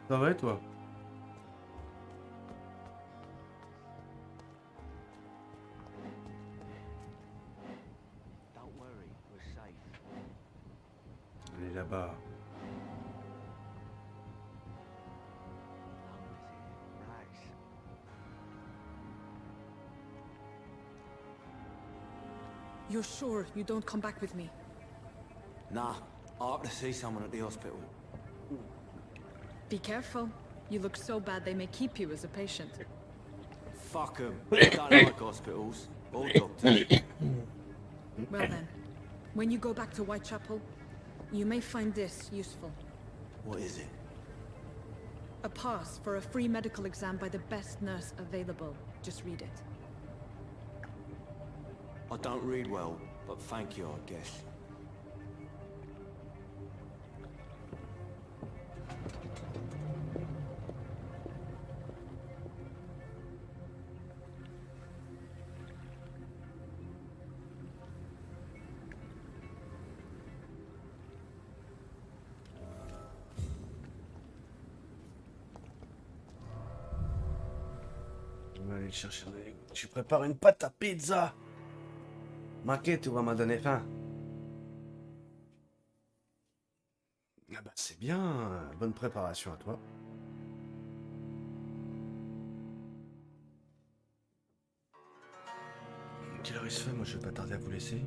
Ça va et toi? Don't worry, we're safe. Elle est là-bas. Right. You're sure you don't come back with me? Nah, I ought to see someone at the hospital. Be careful. You look so bad they may keep you as a patient. Fuck 'em. I don't like hospitals. Or doctors. Well then, when you go back to Whitechapel, you may find this useful. What is it? A pass for a free medical exam by the best nurse available. Just read it. I don't read well, but thank you, I guess. On va aller chercher un égout. Tu prépares une pâte à pizza. Maquet, tu vas m'en donner faim. Ah bah c'est bien. Bonne préparation à toi. Quelle heure il se fait? Moi je vais pas tarder à vous laisser.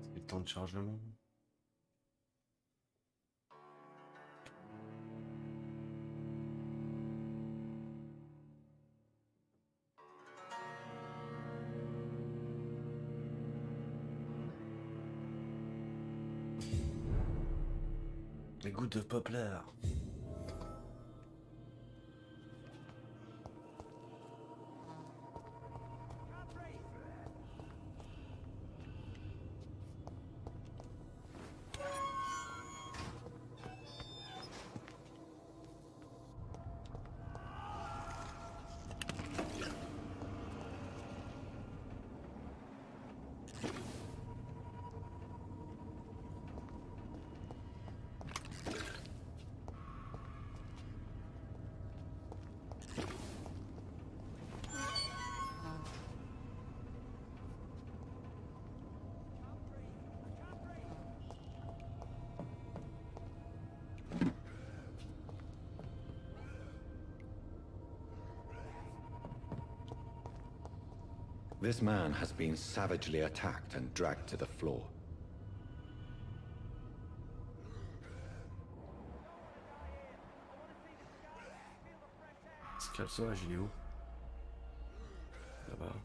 C'est le temps de chargement. Les gouttes de poplar. This man has been savagely attacked and dragged to the floor. Ce qu'elle sauvage, il est où? Là-bas.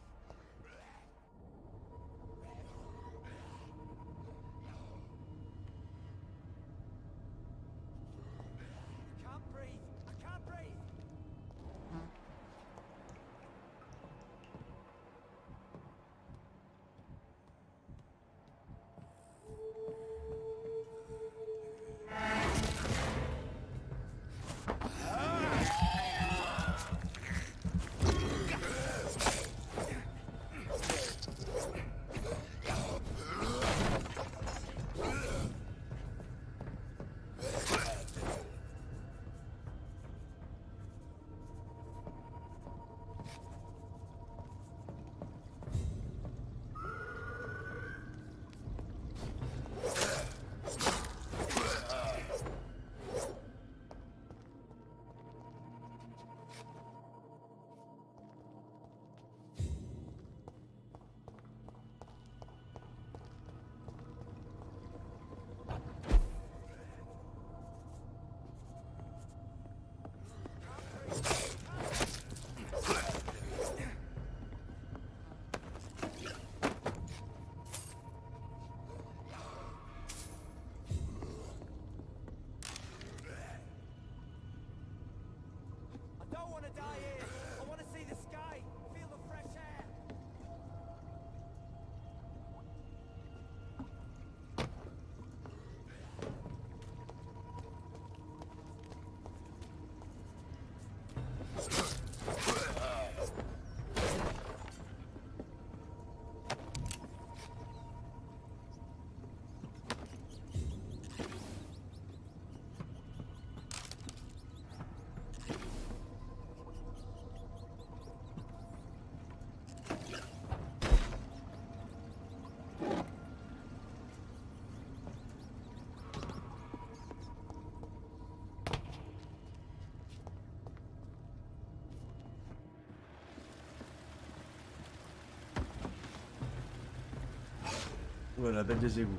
Voilà, belle des égouts.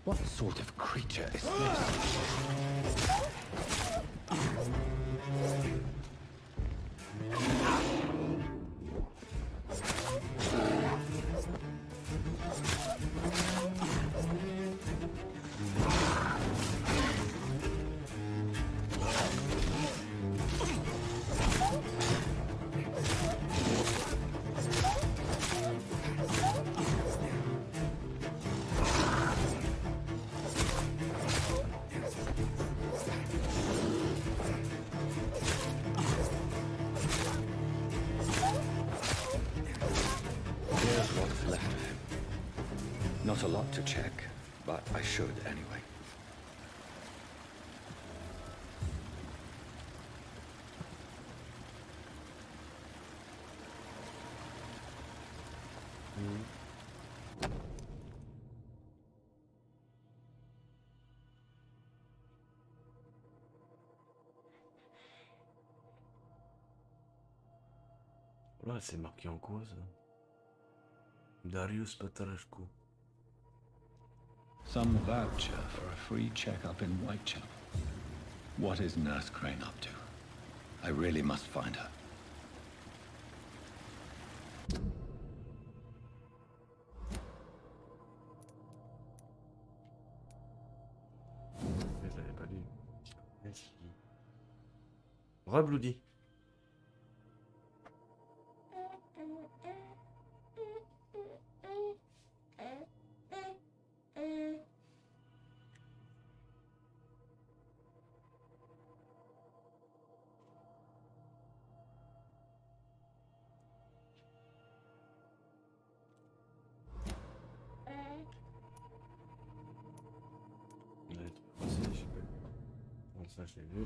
What sort of creature is this? Here's what's left of him. Not a lot to check, but I should anyway. Là, c'est marqué en cause. Darius Petrescu. Some voucher for a free checkup in Whitechapel. What is Nurse Crane up to? I really must find her. Je l'avais pas lu. Merci. Rebloudi. Ça, je l'ai vu.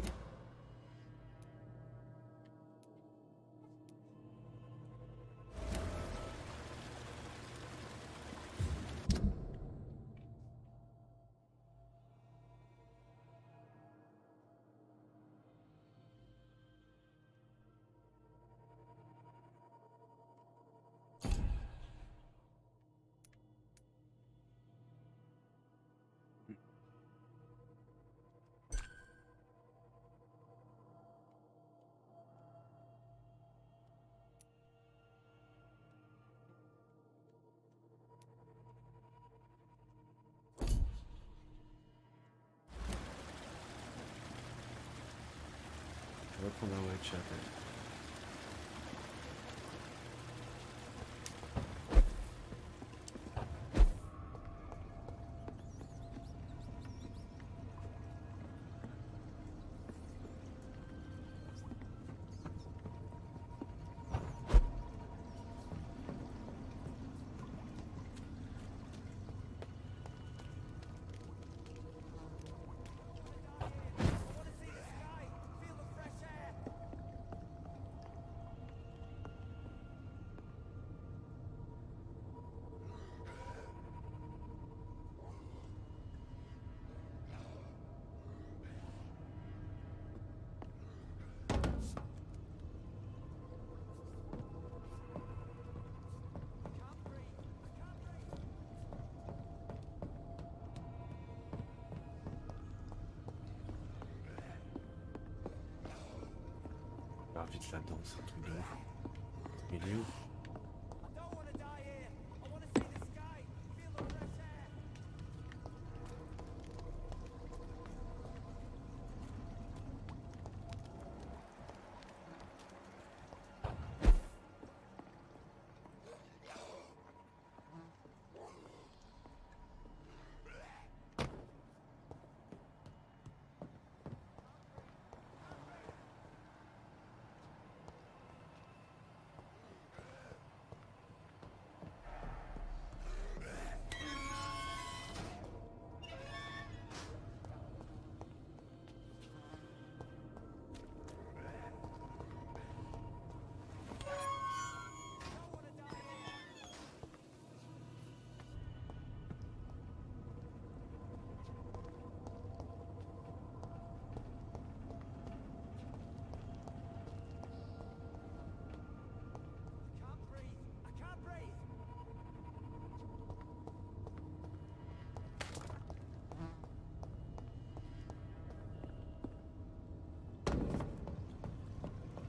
Je vais prendre un Whitechapel. Vite là-dedans, c'est un truc de ouf. Il est où?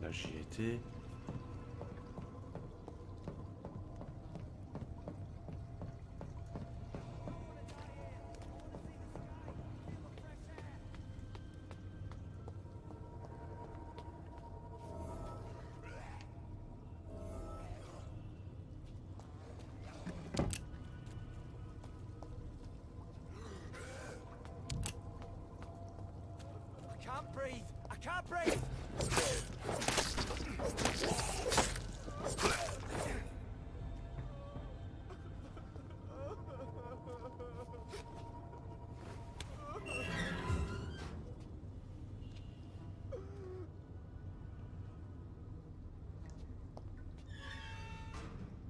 Là, j'y étais. I can't breathe!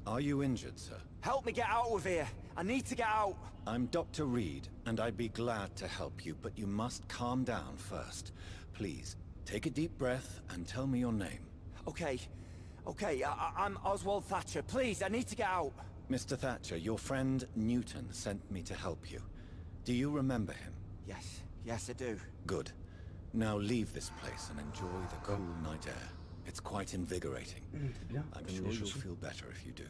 Are you injured, sir? Help me get out of here! I need to get out! I'm Dr. Reed, and I'd be glad to help you, but you must calm down first. Please, take a deep breath and tell me your name. Okay. I'm Oswald Thatcher. Please, I need to get out. Mr. Thatcher, your friend Newton sent me to help you. Do you remember him? Yes, I do. Good. Now leave this place and enjoy the cool night air. It's quite invigorating. I'm sure you'll feel better if you do.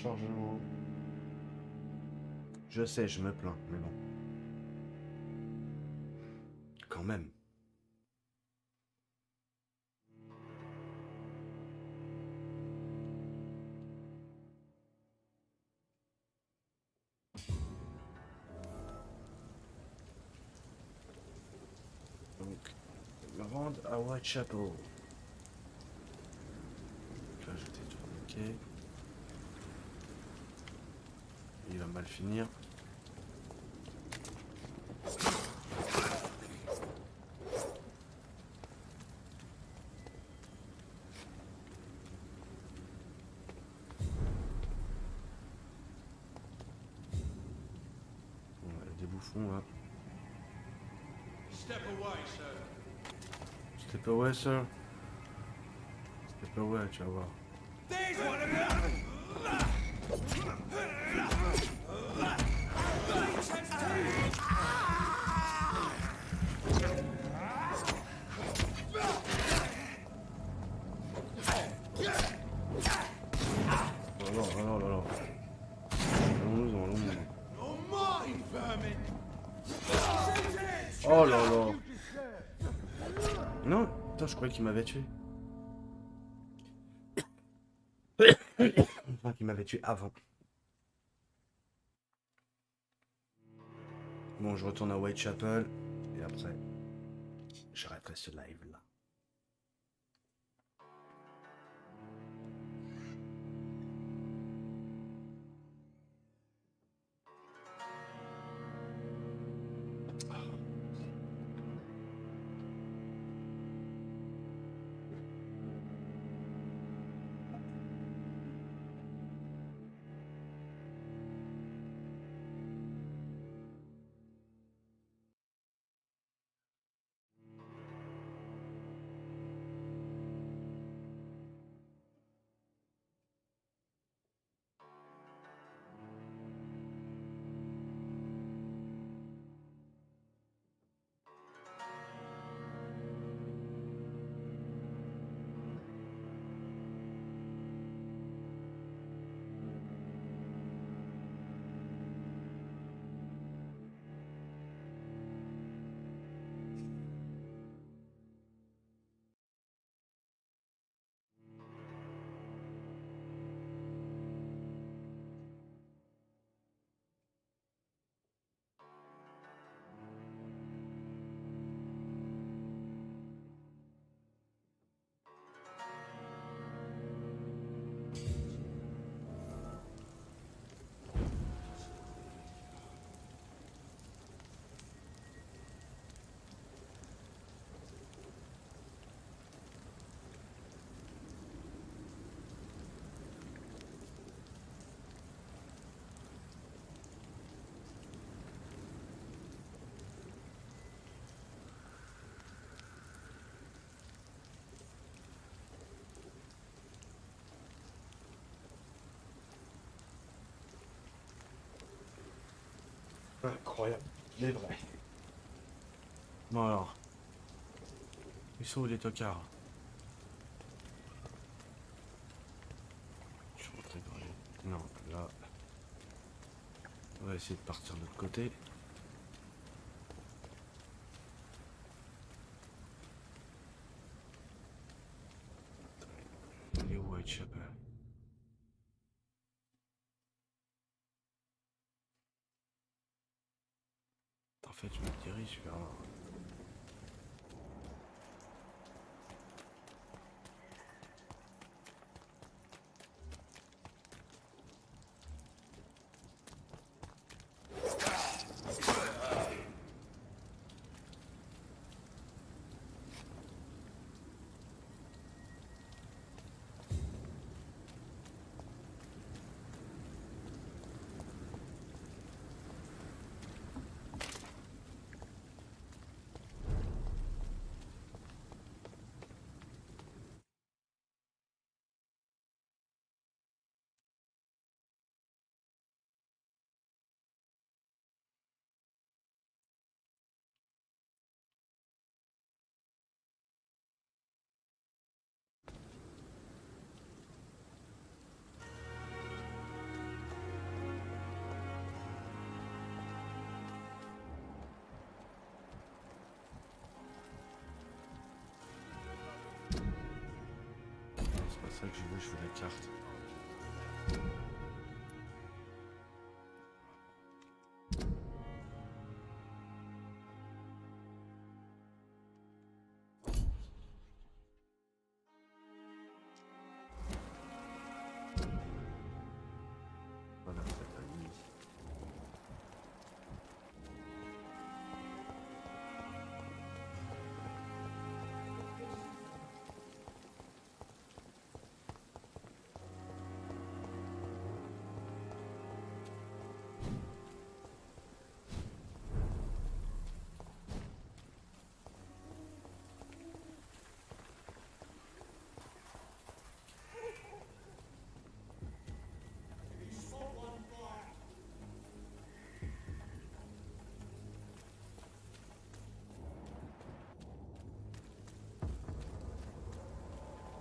Chargement. Je sais, je me plains, mais bon. Quand même. Donc, me rendre à Whitechapel. Là, j'étais tout ok. Il va mal finir. Bon, il y a des bouffons là. Step away, sir. Step away, sir. Step away, tu vas voir. There's one of them! Oh là là. Non, putain, je croyais qu'il m'avait tué. Enfin, qu'il m'avait tué avant. Bon, je retourne à Whitechapel et après, j'arrêterai ce live là. incroyable. Les vrais. Bon alors. Ils sont où les tocards? Je suis rentré dans les... Non, là... On va essayer de partir de l'autre côté. Il est où Whitechapel? En fait, je me dirige vers là. C'est pas ça que je veux la carte. Voilà, c'est la nuit.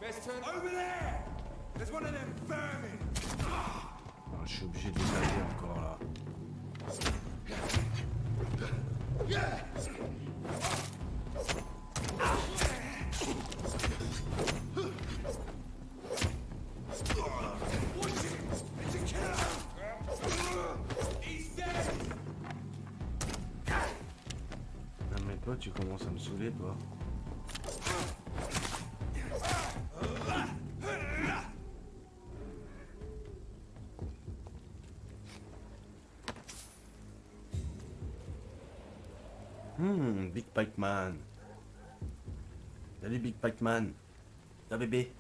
Best turn over there! There's one of them vermin! Alors, je suis obligé de les aller encore là. Non mais toi tu commences à me saouler toi. Big Pac-Man. Salut Big Pac-Man. Ta bébé.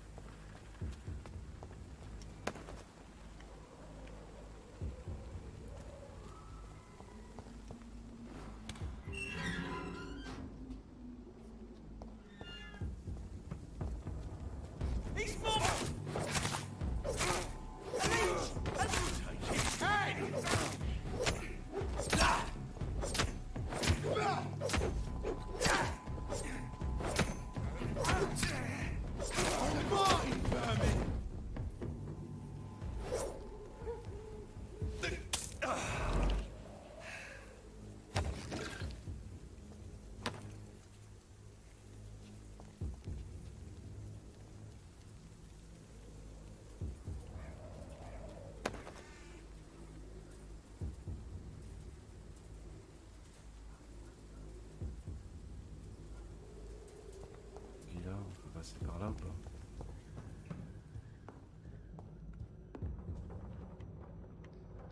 C'est par là ou pas?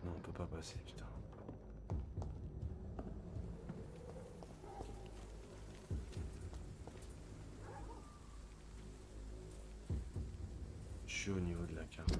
Non, on peut pas passer, putain. Je suis au niveau de la carte.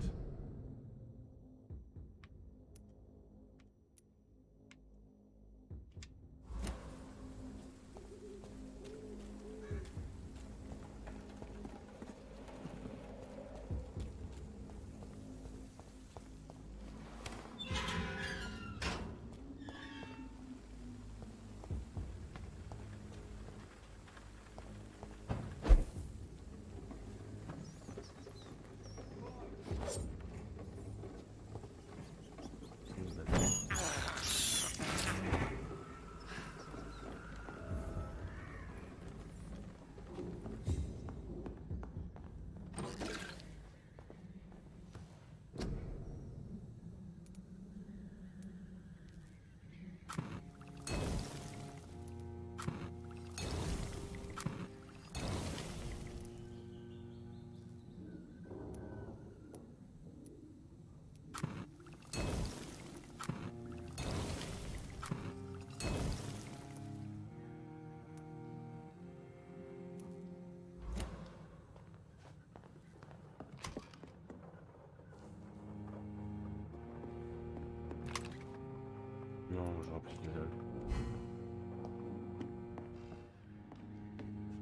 Non, j'aurais pris le dalle.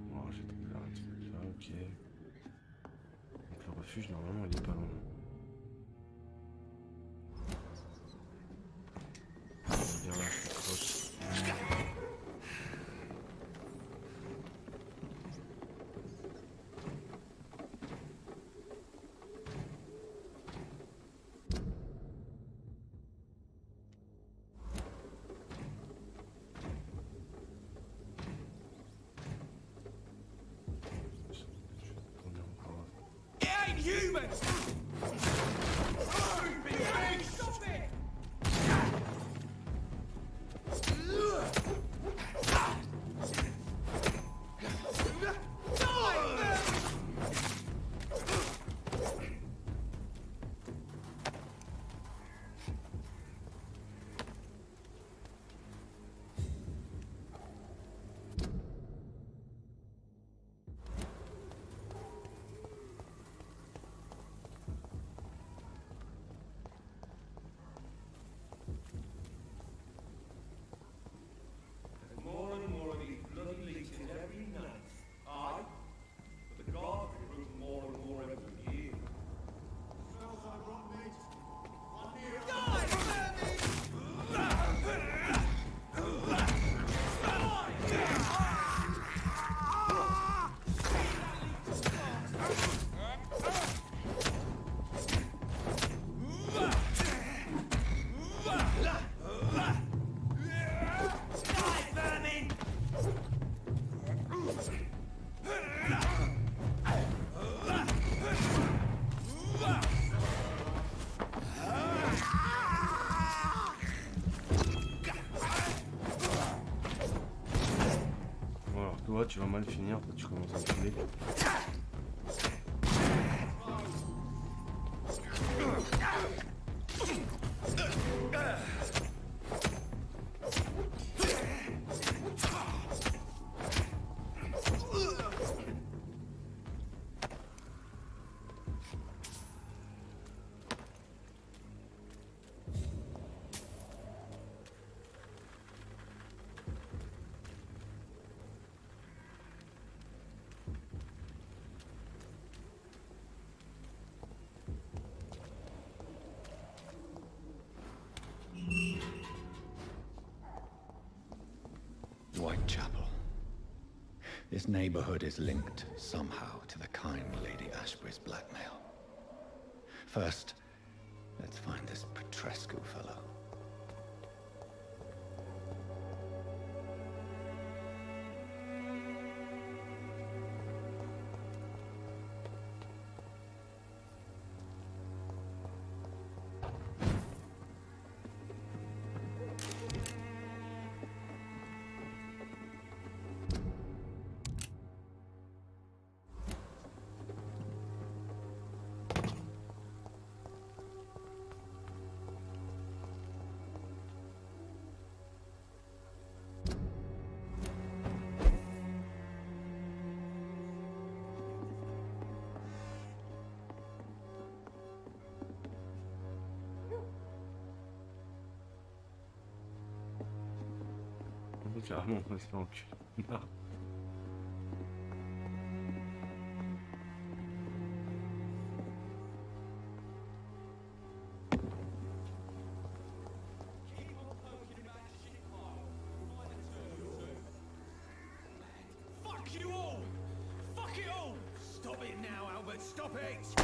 Bon, j'ai trouvé un truc là, ok. Donc le refuge, normalement, il est pas loin. Bien là, je suis proche. Humans! Stop it! More and more of these bloody leeches every night. Aye, but the guards recruit more and more every year. Smells like rotten meat. Bon alors toi tu vas mal finir, toi tu commences à me tuer. Whitechapel. This neighborhood is linked somehow to the kind Lady Ashbury's blackmail. First, let's find this Petrescu fellow. Carrément, on va se faire enculer. Fuck you all! Fuck it all! Stop it now, Albert, stop it!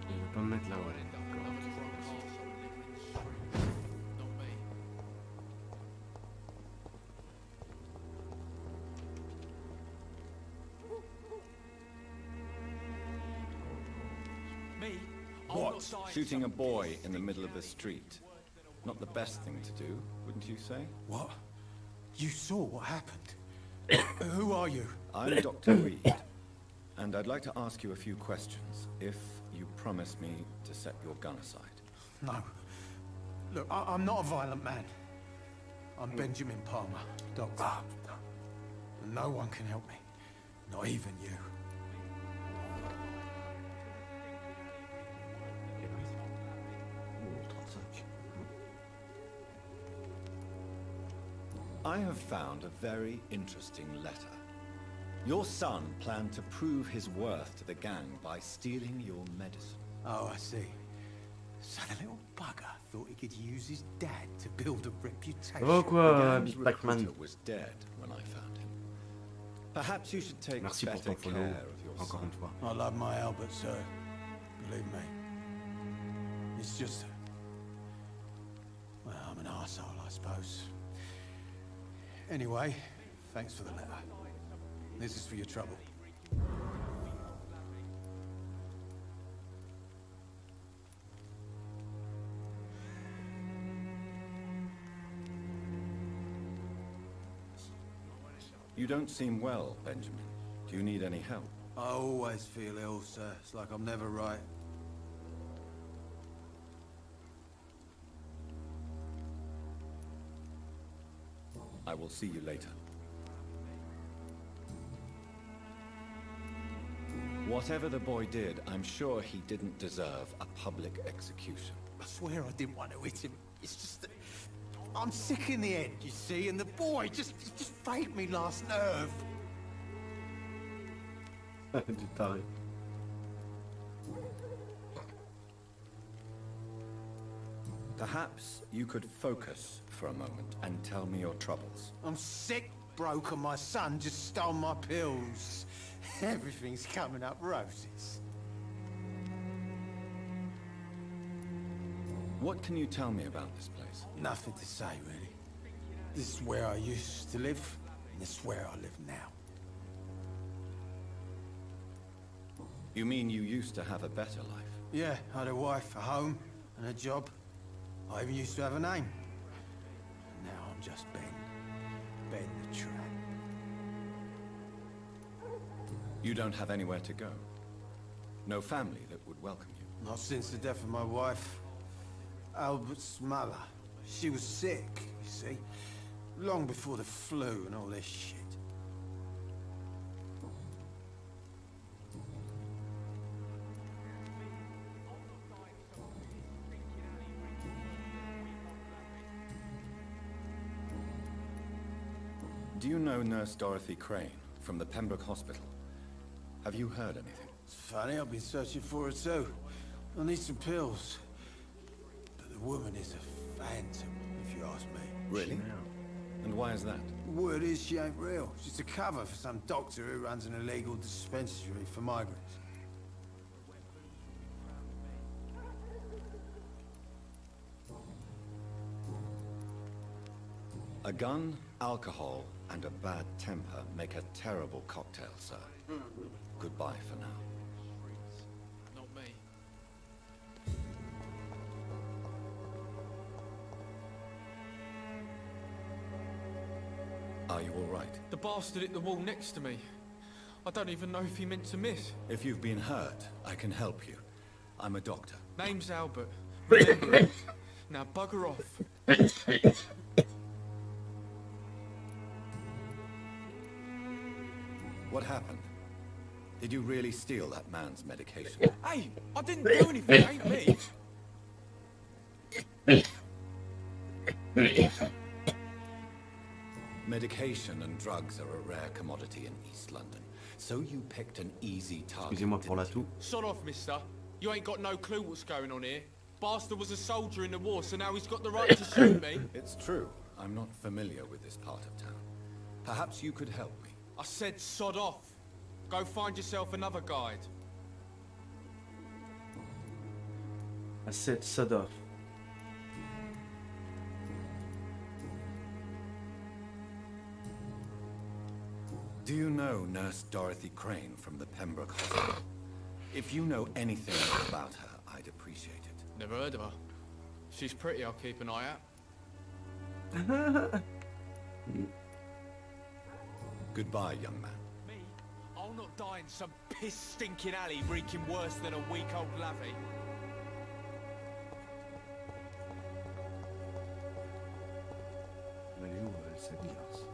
Il veut pas me mettre là, ouais. What? Shooting a boy in the middle of the street? Not the best thing to do, wouldn't you say? What? You saw what happened? Who are you? I'm Dr. Reed, and I'd like to ask you a few questions, if you promise me to set your gun aside. No. Look, I'm not a violent man. I'm Benjamin Palmer, doctor. No one can help me. Not even you. I have found a very interesting letter. Your son planned to prove his worth to the gang by stealing your medicine. Oh, I see. So the little bugger thought he could use his dad to build a reputation. Oh quoi, The gang's Big Pac-Man. recruiter was dead when I found him. Perhaps you should take Merci pour better ton follow, care of your encore son. une fois. I love my Albert, sir. Believe me. It's just... Well, I'm an arsehole, I suppose. Anyway, thanks for the letter. This is for your trouble. You don't seem well, Benjamin. Do you need any help? I always feel ill, sir. It's like I'm never right. I will see you later. Whatever the boy did, I'm sure he didn't deserve a public execution. I swear I didn't want to hit him. It's just that I'm sick in the head, you see, and the boy just frayed me last nerve. Du taré. Perhaps you could focus for a moment and tell me your troubles. I'm sick, broke, and my son just stole my pills. Everything's coming up roses. What can you tell me about this place? Nothing to say, really. This is where I used to live, and this is where I live now. You mean you used to have a better life? Yeah, I had a wife, a home, and a job. I even used to have a name. Now I'm just Ben. Ben the Trap. You don't have anywhere to go? No family that would welcome you? Not since the death of my wife, Albert's mother. She was sick, you see. Long before the flu and all this shit. Do you know Nurse Dorothy Crane from the Pembroke Hospital? Have you heard anything? It's funny, I've been searching for her too. I need some pills. But the woman is a phantom, if you ask me. Really? And why is that? The word is she ain't real. She's a cover for some doctor who runs an illegal dispensary for migrants. A gun, alcohol, and a bad temper make a terrible cocktail, sir. Goodbye for now. Not me. Are you all right? The bastard hit the wall next to me. I don't even know if he meant to miss. If you've been hurt, I can help you. I'm a doctor. Name's Albert. Remember it. Now bugger off. What happened? Did you really steal that man's medication? Hey, I didn't do anything, ain't me. Medication and drugs are a rare commodity in East London, so you picked an easy target. Excusez-moi pour l'atout. Sod off, mister. You ain't got no clue what's going on here. Bastard was a soldier in the war, so now he's got the right to shoot me. It's true. I'm not familiar with this part of town. Perhaps you could help me. I said sod off. Go find yourself another guide. I said sod off. Do you know Nurse Dorothy Crane from the Pembroke Hospital? If you know anything about her, I'd appreciate it. Never heard of her. She's pretty, I'll keep an eye out. Goodbye, young man. Me? I'll not die in some piss-stinking alley reeking worse than a week-old lavvy. Elle est où, cette glace?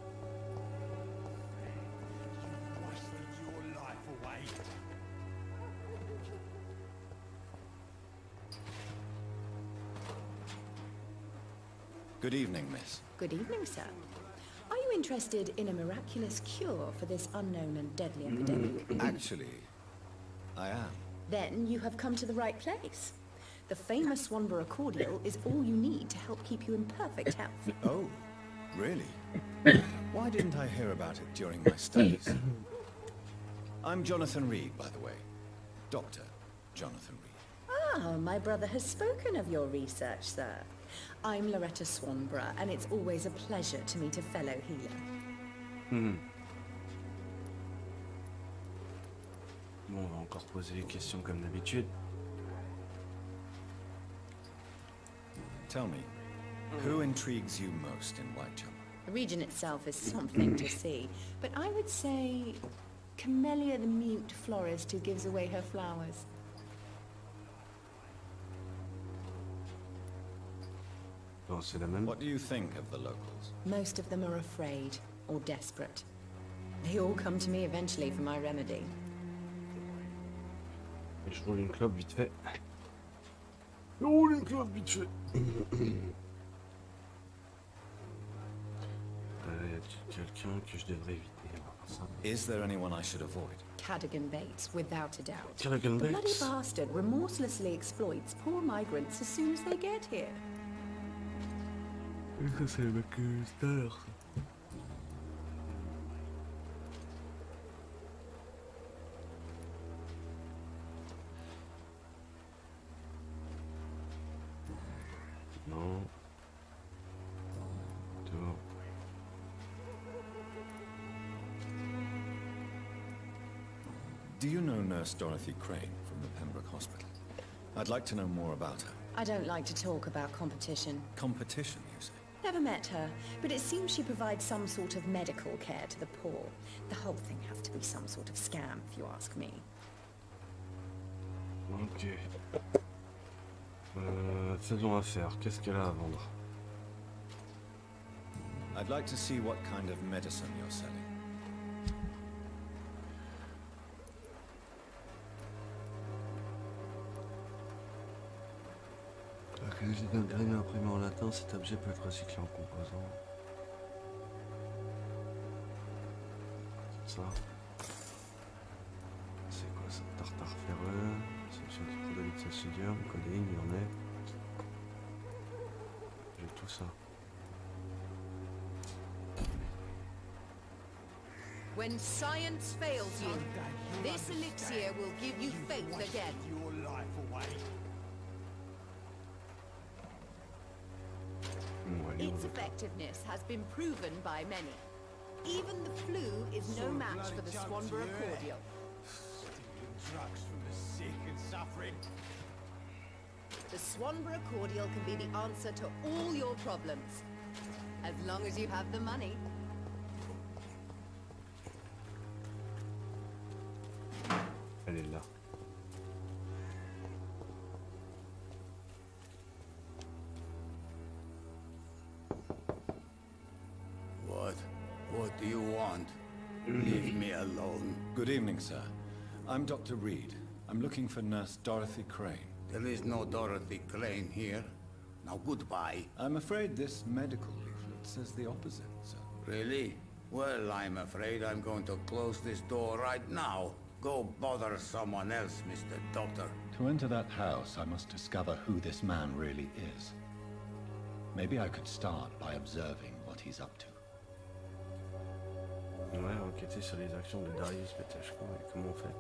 Good evening, miss. Good evening, sir. interested in a miraculous cure for this unknown and deadly epidemic? Actually, I am. Then you have come to the right place. The famous Swanborough cordial is all you need to help keep you in perfect health. Oh, really? Why didn't I hear about it during my studies? I'm Jonathan Reed, by the way. Dr. Jonathan Reed. Ah, my brother has spoken of your research, sir. I'm Loretta Swanborough, and it's always a pleasure to meet a fellow healer. Bon, on va encore poser les questions comme d'habitude. Tell me, who intrigues you most in Whitechapel? The region itself is something to see, but I would say Camellia the mute florist who gives away her flowers. Non, c'est la même. What do you think of the locals? Most of them are afraid or desperate. They all come to me eventually for my remedy. Je roule une clope vite fait. Je roule une clope vite fait. Y a quelqu'un que je devrais éviter? Is there anyone I should avoid? Cadogan Bates, without a doubt. Cadogan The bloody Bates. bastard remorselessly exploits poor migrants as soon as they get here. Ça c'est le mec tout à l'heure. Non. Dehors. Do you know Nurse Dorothy Crane from the Pembroke Hospital? I'd like to know more about her. I don't like to talk about competition. Competition, you say? Never met her, but it seems she provides some sort of medical care to the poor. The whole thing has to be some sort of scam, if you ask me. Ok. Saison à faire. Qu'est-ce qu'elle a à vendre? I'd like to see what kind of medicine you're selling. La qualité d'un grain imprimé en latin, cet objet peut être recyclé en composants. Ça. C'est quoi ça? Tartare ferreux. Solution qui produit de sodium, codéine, il y en est. J'ai tout ça. When science fails you, this elixir will give you faith again. Your life away. Its effectiveness has been proven by many. Even the flu is no match for the Swanborough cordial. Stealing drugs from the sick and suffering. The Swanborough cordial can be the answer to all your problems. As long as you have the money. Elle est là. What do you want? Leave me alone. Good evening, sir. I'm Dr. Reed. I'm looking for Nurse Dorothy Crane. There is no Dorothy Crane here. Now goodbye. I'm afraid this medical leaflet says the opposite, sir. Really? Well, I'm afraid I'm going to close this door right now. Go bother someone else, Mr. Doctor. To enter that house, I must discover who this man really is. Maybe I could start by observing what he's up to. Ouais, enquêter sur les actions de Darius Peteshko et comment on fait?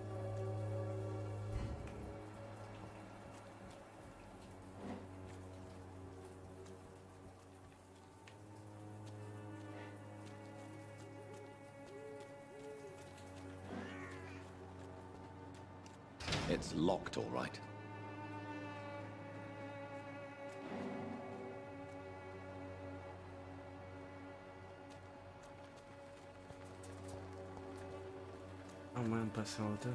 It's locked, all right. Ah, moyen de passer en hauteur.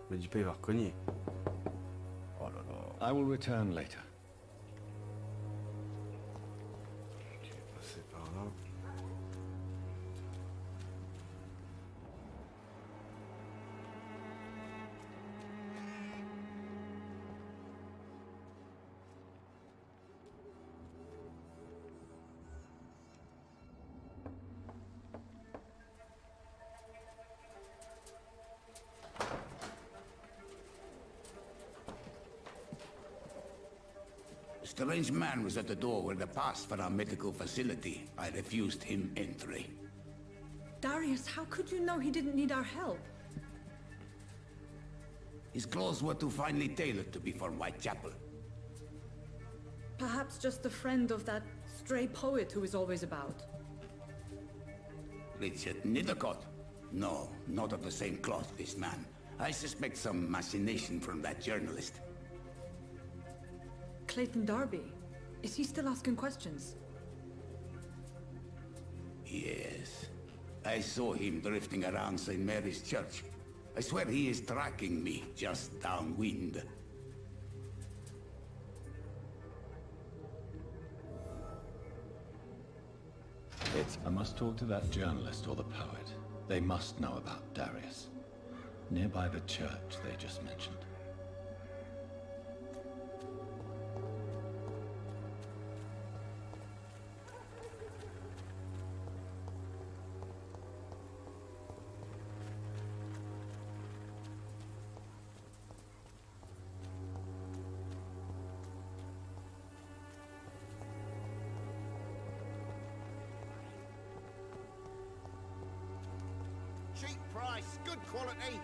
Mais du pas, il va recogner. Oh là là. I will return later. Ok, passer par là. strange man was at the door with a pass for our medical facility. I refused him entry. Darius, how could you know he didn't need our help? His clothes were too finely tailored to be for Whitechapel. Perhaps just a friend of that stray poet who is always about. Richard Nethercott? No, not of the same cloth, this man. I suspect some machination from that journalist. Clayton Darby. Is he still asking questions? Yes. I saw him drifting around St. Mary's Church. I swear he is tracking me just downwind. I must talk to that journalist or the poet. They must know about Darius. Nearby the church they just mentioned. Cheap price, good quality.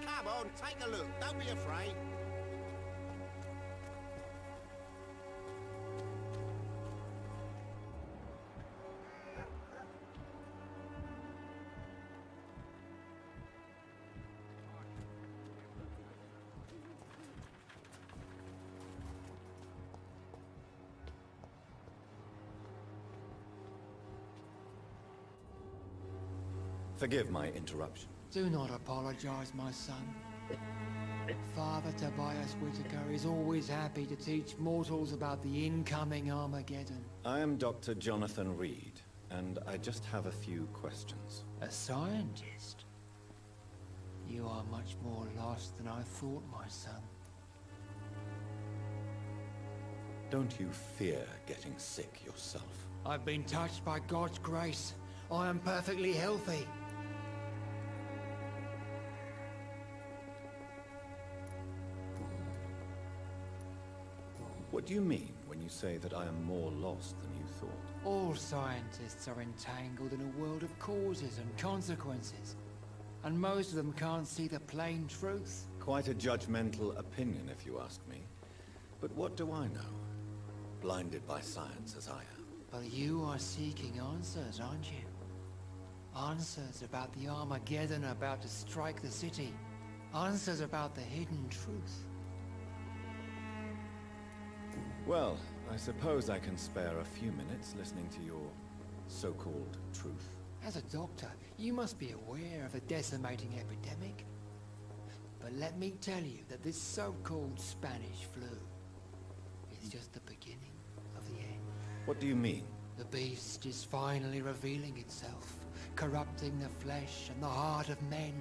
Come on, take a look. Don't be afraid. Forgive my interruption. Do not apologize, my son. Father Tobias Whitaker is always happy to teach mortals about the incoming Armageddon. I am Dr. Jonathan Reed, and I just have a few questions. A scientist? You are much more lost than I thought, my son. Don't you fear getting sick yourself? I've been touched by God's grace. I am perfectly healthy. What do you mean when you say that I am more lost than you thought? All scientists are entangled in a world of causes and consequences, and most of them can't see the plain truth. Quite a judgmental opinion, if you ask me. But what do I know? Blinded by science as I am. But you are seeking answers, aren't you? Answers about the Armageddon about to strike the city. Answers about the hidden truth. Well, I suppose I can spare a few minutes listening to your so-called truth. As a doctor, you must be aware of a decimating epidemic. But let me tell you that this so-called Spanish flu is just the beginning of the end. What do you mean? The beast is finally revealing itself, corrupting the flesh and the heart of men.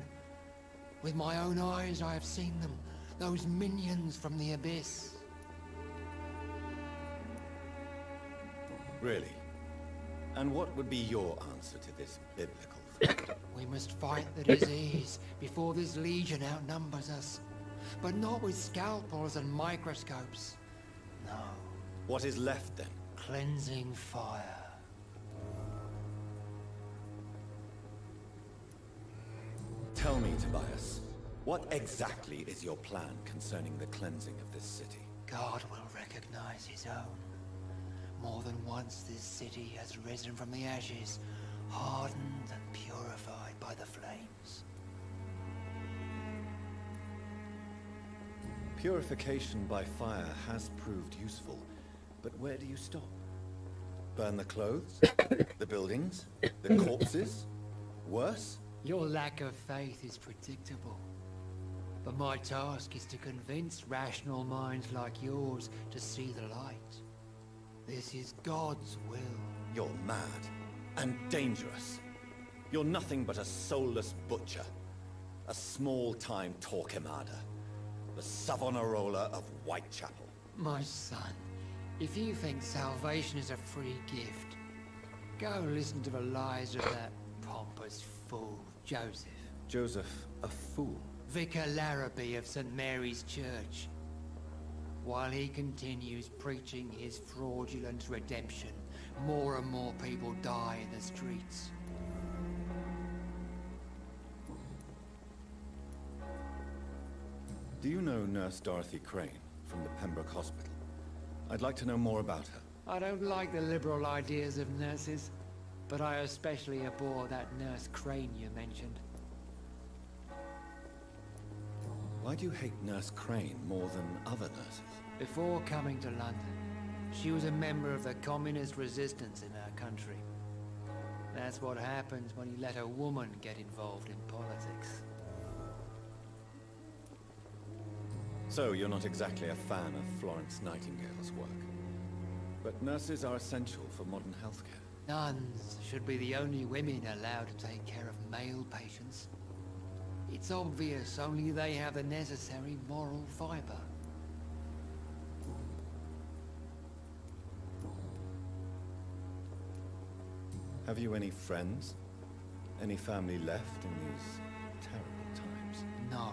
With my own eyes I have seen them, those minions from the abyss. Really? And what would be your answer to this biblical threat? We must fight the disease before this legion outnumbers us. But not with scalpels and microscopes. No. What is left then? Cleansing fire. Tell me, Tobias, what exactly is your plan concerning the cleansing of this city? God will recognize his own. More than once this city has risen from the ashes, hardened and purified by the flames. Purification by fire has proved useful, but where do you stop? Burn the clothes? The buildings? The corpses? Worse? Your lack of faith is predictable. But my task is to convince rational minds like yours to see the light. This is God's will. You're mad and dangerous. You're nothing but a soulless butcher. A small-time Torquemada. The Savonarola of Whitechapel. My son, if you think salvation is a free gift, go listen to the lies of that pompous fool, Joseph. Joseph, a fool? Vicar Larrabee of St. Mary's Church. While he continues preaching his fraudulent redemption, more and more people die in the streets. Do you know Nurse Dorothy Crane from the Pembroke Hospital? I'd like to know more about her. I don't like the liberal ideas of nurses, but I especially abhor that Nurse Crane you mentioned. Why do you hate Nurse Crane more than other nurses? Before coming to London, she was a member of the communist resistance in her country. That's what happens when you let a woman get involved in politics. So you're not exactly a fan of Florence Nightingale's work. But nurses are essential for modern healthcare. Nuns should be the only women allowed to take care of male patients. It's obvious only they have the necessary moral fiber. Have you any friends? Any family left in these terrible times? No.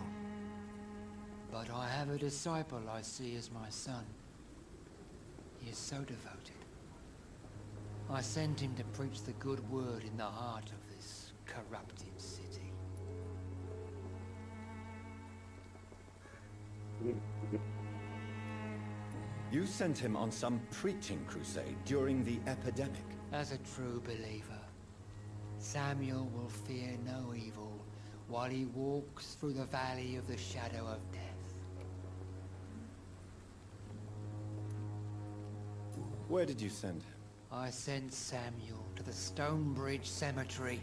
But I have a disciple I see as my son. He is so devoted. I sent him to preach the good word in the heart of this corrupted city. You sent him on some preaching crusade during the epidemic. As a true believer, Samuel will fear no evil while he walks through the valley of the shadow of death. Where did you send him? I sent Samuel to the Stonebridge Cemetery,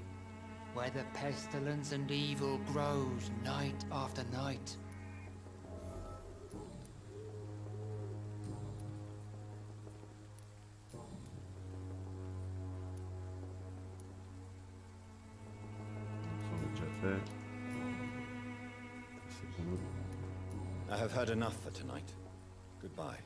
where the pestilence and evil grows night after night. I have heard enough for tonight. Goodbye.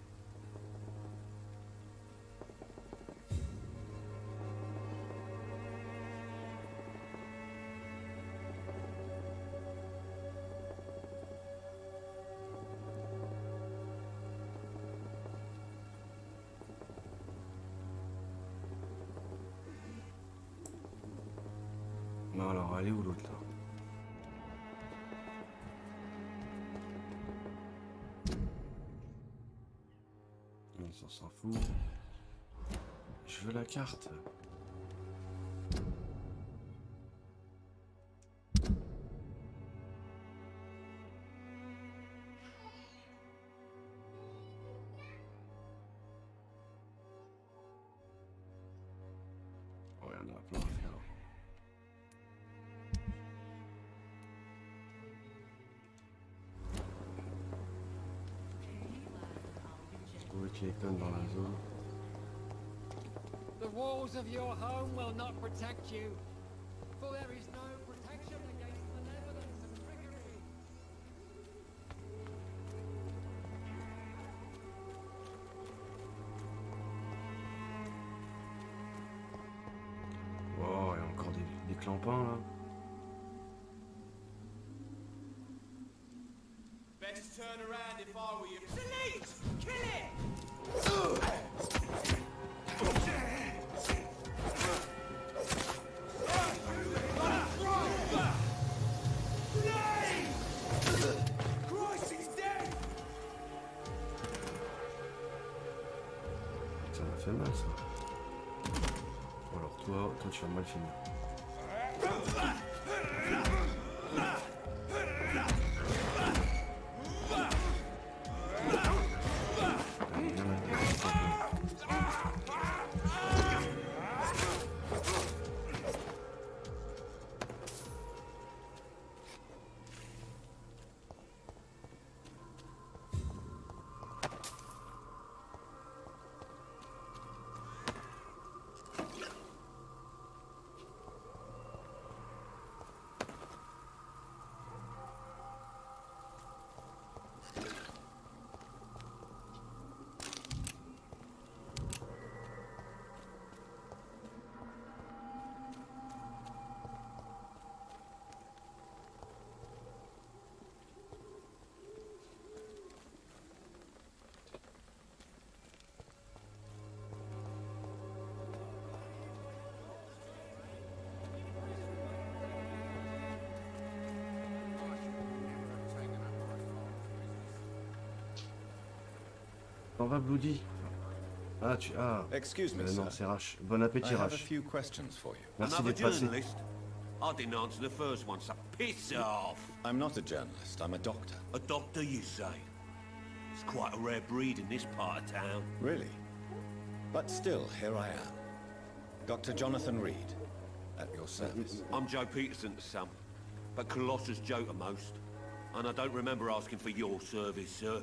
Non, alors, elle est où l'autre là? On s'en fout. Je veux la carte. Oh, il y en a plein à faire. Clayton dans la zone. The walls of your home will not protect you, for there is no protection against malevolence and trickery. Wow, il y a encore des clampins là. Best turn around if I were you. Delete! Kill it! Ça m'a fait mal ça. Bon, alors toi tu vas mal finir. T'en vas, Bloody? Ah, tu... Ah. Excuse me, non, sir. c'est Rash. Bon appétit, I have a Rash. few questions for you. Merci Another d'être passé. journalist? I didn't answer the first one, so piss off. I'm not a journalist, I'm a doctor. A doctor, you say? It's quite a rare breed in this part of town. Really? But still, here I am. Dr. Jonathan Reed, at your service. I'm Joe Peterson's son, but Colossus Joe to most. And I don't remember asking for your service, sir.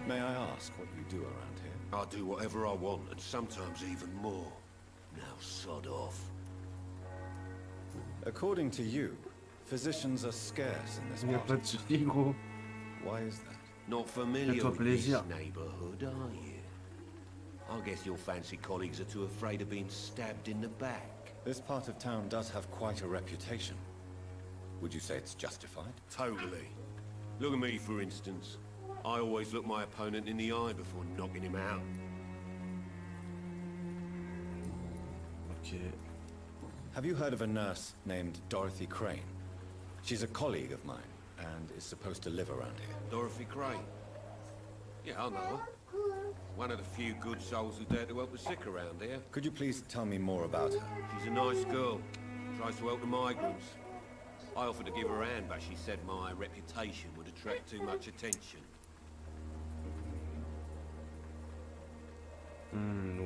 May I ask what you do around here? I do whatever I want, and sometimes even more. Now sod off. According to you, physicians are scarce in this Il n'y a part pas of de soucis, gros. Why is that? Not familiar Fais-toi with this plaisir. neighborhood, are you? I guess your fancy colleagues are too afraid of being stabbed in the back. This part of town does have quite a reputation. Would you say it's justified? Totally. Look at me, for instance. I always look my opponent in the eye before knocking him out. Ok. Have you heard of a nurse named Dorothy Crane? She's a colleague of mine, and is supposed to live around here. Dorothy Crane? Yeah, I know her. One of the few good souls who dare to help the sick around here. Could you please tell me more about her? She's a nice girl. Tries to help the migrants. I offered to give her a hand, but she said my reputation would attract too much attention.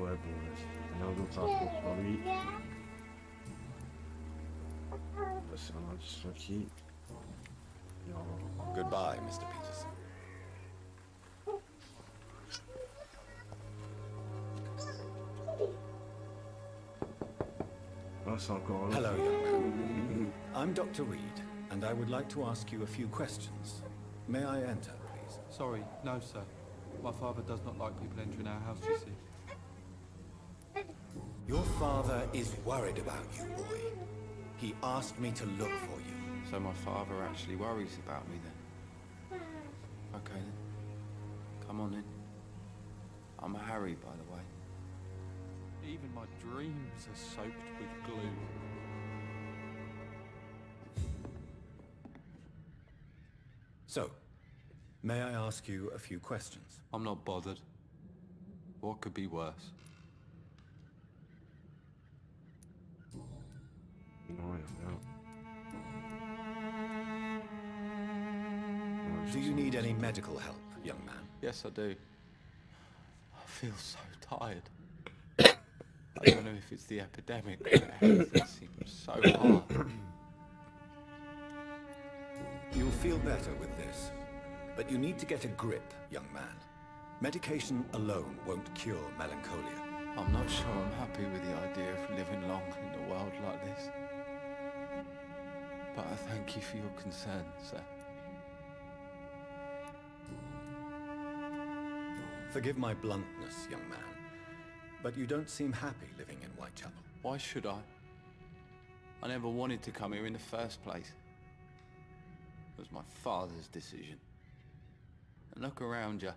Ouais, bon, rien d'autre à apprendre sur lui. C'est un indice tranquille. Goodbye, Mr. Peterson. Ah, c'est encore là. Hello, young man. I'm Dr. Reed, and I would like to ask you a few questions. May I enter, please? Sorry, no, sir. My father does not like people entering our house, you see. Your father is worried about you, boy. He asked me to look for you. So my father actually worries about me then? Okay then. Come on in. I'm Harry, by the way. Even my dreams are soaked with glue. So, may I ask you a few questions? I'm not bothered. What could be worse? Do you need any medical help, young man? Yes, I do. I feel so tired. I don't know if it's the epidemic, but everything seems so hard. You'll feel better with this. But you need to get a grip, young man. Medication alone won't cure melancholia. I'm not sure I'm happy with the idea of living long in a world like this. But I thank you for your concern, sir. Forgive my bluntness, young man, but you don't seem happy living in Whitechapel. Why should I? I never wanted to come here in the first place. It was my father's decision. And look around you.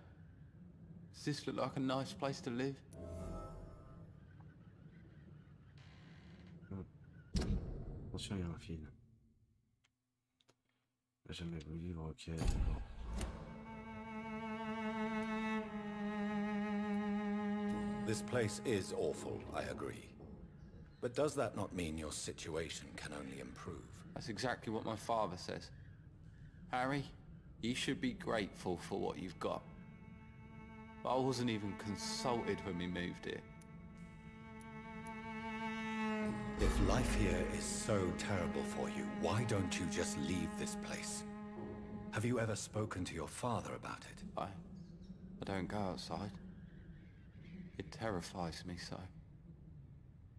Does this look like a nice place to live? Attention, il y a un fil. J'ai jamais vu le livre, ok, d'accord. This place is awful, I agree. But does that not mean your situation can only improve? That's exactly what my father says. Harry, you should be grateful for what you've got. But I wasn't even consulted when we moved here. If life here is so terrible for you, why don't you just leave this place? Have you ever spoken to your father about it? I don't go outside. It terrifies me so.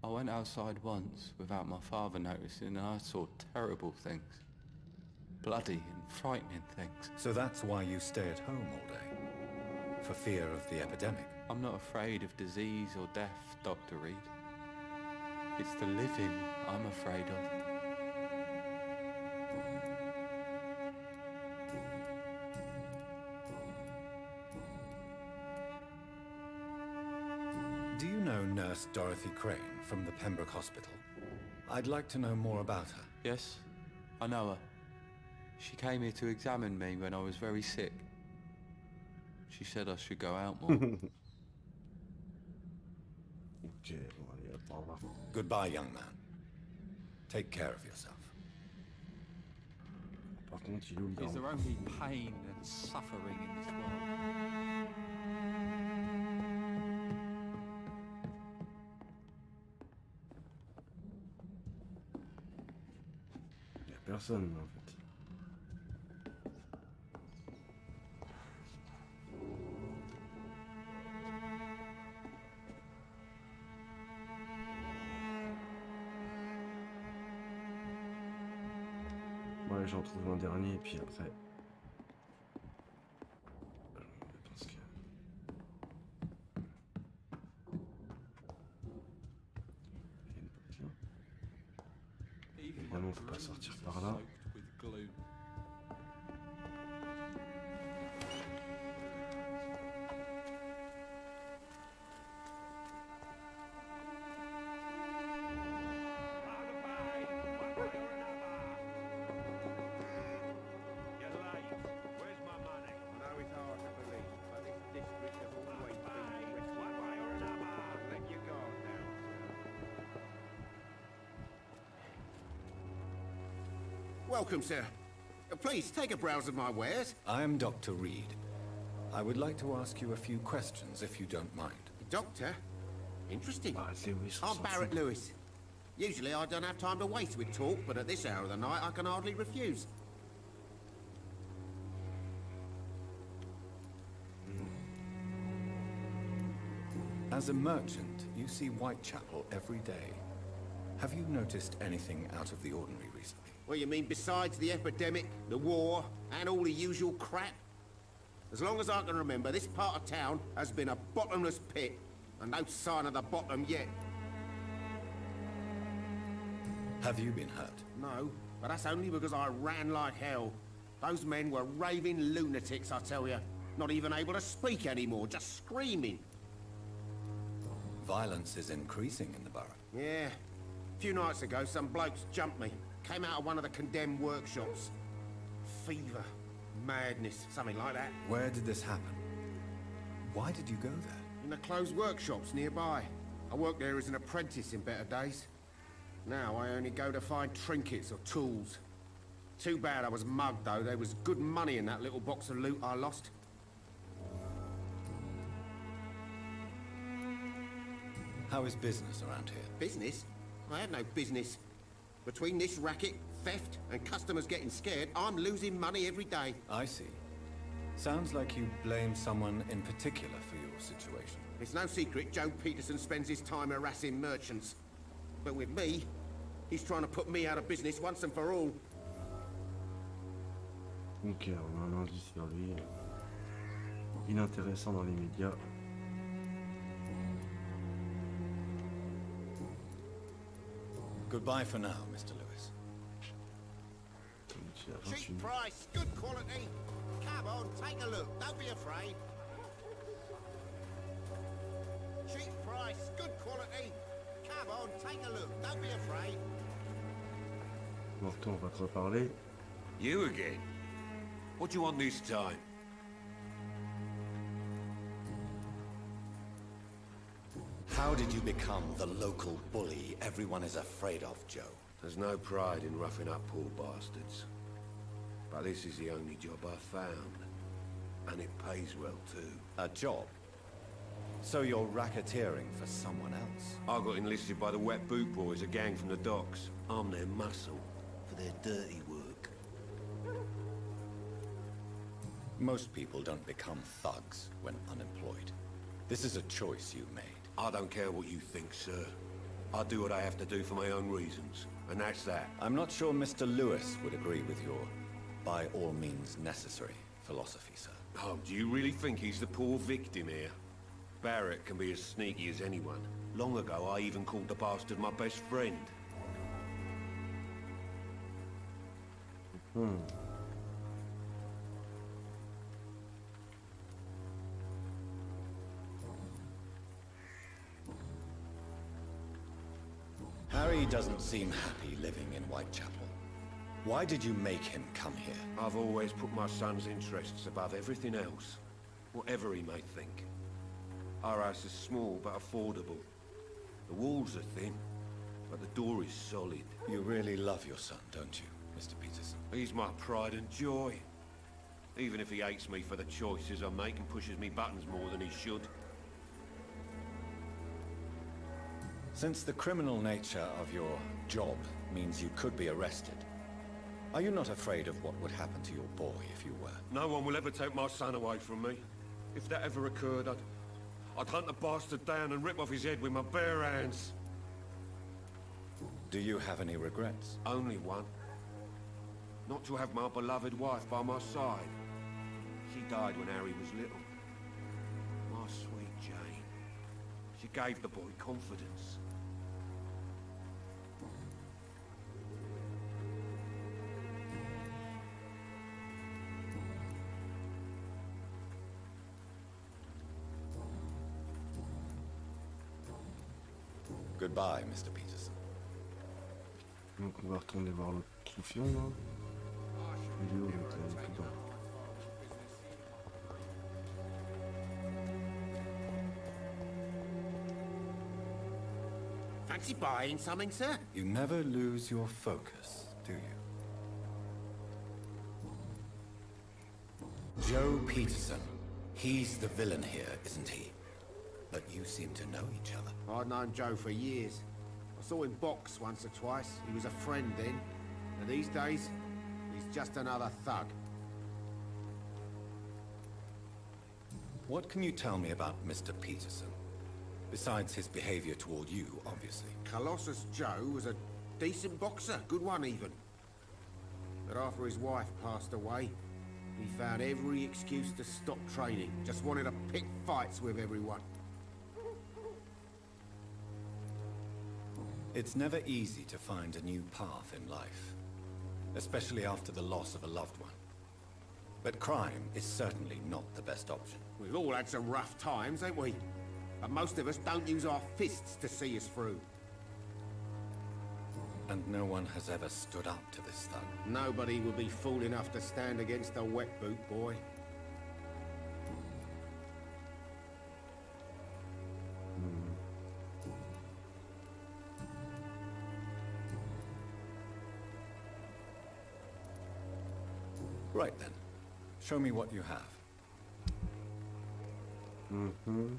I went outside once without my father noticing and I saw terrible things. Bloody and frightening things. So that's why you stay at home all day? For fear of the epidemic? I'm not afraid of disease or death, Dr. Reed. It's the living I'm afraid of. Do you know Nurse Dorothy Crane from the Pembroke Hospital? I'd like to know more about her. Yes, I know her. She came here to examine me when I was very sick. She said I should go out more. Ok, bon, allez, hop, au revoir. Goodbye, young man. Take care of yourself. Par contre, il est où le Is there daron? only pain and suffering in this world? Il y a personne, en fait. Ouais, j'en trouve un dernier, et puis après... Parce que... Il y a une porte là. Évidemment, faut pas sortir par là. Welcome, sir. Please, take a browse of my wares. I'm Dr. Reed. I would like to ask you a few questions, if you don't mind. Doctor? Interesting. Lewis, I'm Barrett Lewis. Usually I don't have time to waste with talk, but at this hour of the night I can hardly refuse. As a merchant, you see Whitechapel every day. Have you noticed anything out of the ordinary recently? Well, you mean besides the epidemic, the war, and all the usual crap? As long as I can remember, this part of town has been a bottomless pit, and no sign of the bottom yet. Have you been hurt? No, but that's only because I ran like hell. Those men were raving lunatics, I tell you. Not even able to speak anymore, just screaming. Violence is increasing in the borough. Yeah. A few nights ago, some blokes jumped me. Came out of one of the condemned workshops. Fever, madness, something like that. Where did this happen? Why did you go there? In the closed workshops nearby. I worked there as an apprentice in better days. Now I only go to find trinkets or tools. Too bad I was mugged, though. There was good money in that little box of loot I lost. How is business around here? Business? I have no business. Between this racket, theft, and customers getting scared, I'm losing money every day. I see. Sounds like you blame someone in particular for your situation. It's no secret Joe Peterson spends his time harassing merchants. But with me, he's trying to put me out of business once and for all. Ok, on a un indice vers lui. Inintéressant dans les médias. Goodbye for now, Mr. Lewis. Cheap price, good quality. Come on, take a look. Don't be afraid. Cheap price, good quality. Come on, take a look. Don't be afraid. Morton, on va te reparler. You again? What do you want this time? How did you become the local bully everyone is afraid of, Joe? There's no pride in roughing up poor bastards. But this is the only job I've found. And it pays well, too. A job? So you're racketeering for someone else? I got enlisted by the Wet Boot Boys, a gang from the docks. I'm their muscle for their dirty work. Most people don't become thugs when unemployed. This is a choice you made. I don't care what you think, sir. I do what I have to do for my own reasons, and that's that. I'm not sure Mr. Lewis would agree with your by all means necessary philosophy, sir. Oh, do you really think he's the poor victim here? Barrett can be as sneaky as anyone. Long ago, I even called the bastard my best friend. Harry doesn't seem happy living in Whitechapel. Why did you make him come here? I've always put my son's interests above everything else, whatever he may think. Our house is small but affordable. The walls are thin, but the door is solid. You really love your son, don't you, Mr. Peterson? He's my pride and joy. Even if he hates me for the choices I make and pushes me buttons more than he should. Since the criminal nature of your job means you could be arrested, are you not afraid of what would happen to your boy if you were? No one will ever take my son away from me. If that ever occurred, I'd hunt the bastard down and rip off his head with my bare hands. Do you have any regrets? Only one. Not to have my beloved wife by my side. She died when Harry was little. My sweet Jane. She gave the boy confidence. Goodbye, Mr. Peterson. Donc on va retourner voir l'autre soufion là. Il est où l'autre dedans? Fancy buying something, sir? You never lose your focus, do you? Joe Peterson. He's the villain here, isn't he? But you seem to know each other. I'd known Joe for years. I saw him box once or twice. He was a friend then. And these days, he's just another thug. What can you tell me about Mr. Peterson? Besides his behavior toward you, obviously. Colossus Joe was a decent boxer, good one even. But after his wife passed away, he found every excuse to stop training. Just wanted to pick fights with everyone. It's never easy to find a new path in life, especially after the loss of a loved one. But crime is certainly not the best option. We've all had some rough times, ain't we? But most of us don't use our fists to see us through. And no one has ever stood up to this thug. Nobody would be fool enough to stand against a wet boot boy. Right then. Show me what you have. Mm-hmm.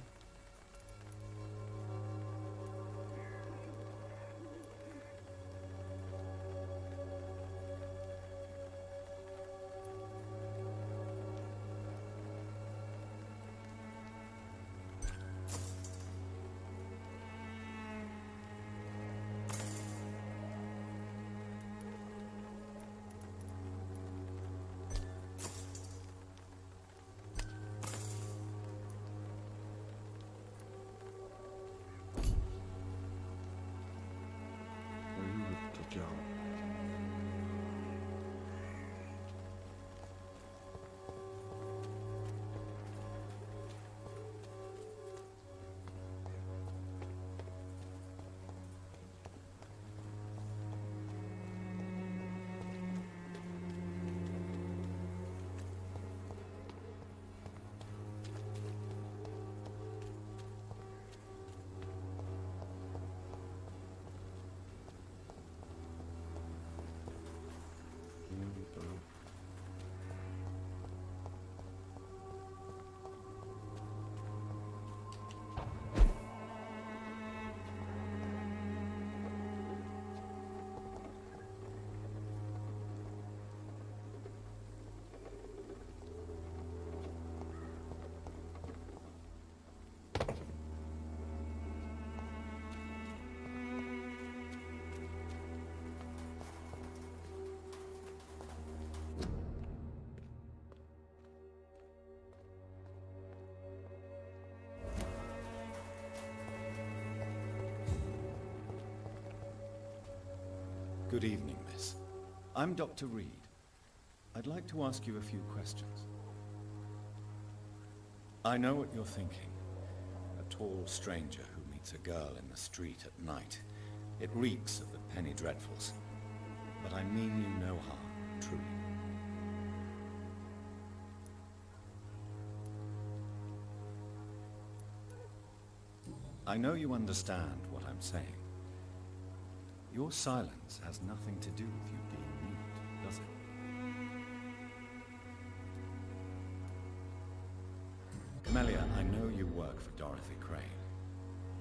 Good evening, miss. I'm Dr. Reed. I'd like to ask you a few questions. I know what you're thinking. A tall stranger who meets a girl in the street at night. It reeks of the penny dreadfuls. but I mean you no harm, truly. I know you understand what I'm saying. Your silence has nothing to do with you being mute, does it? Camellia, I know you work for Dorothy Crane.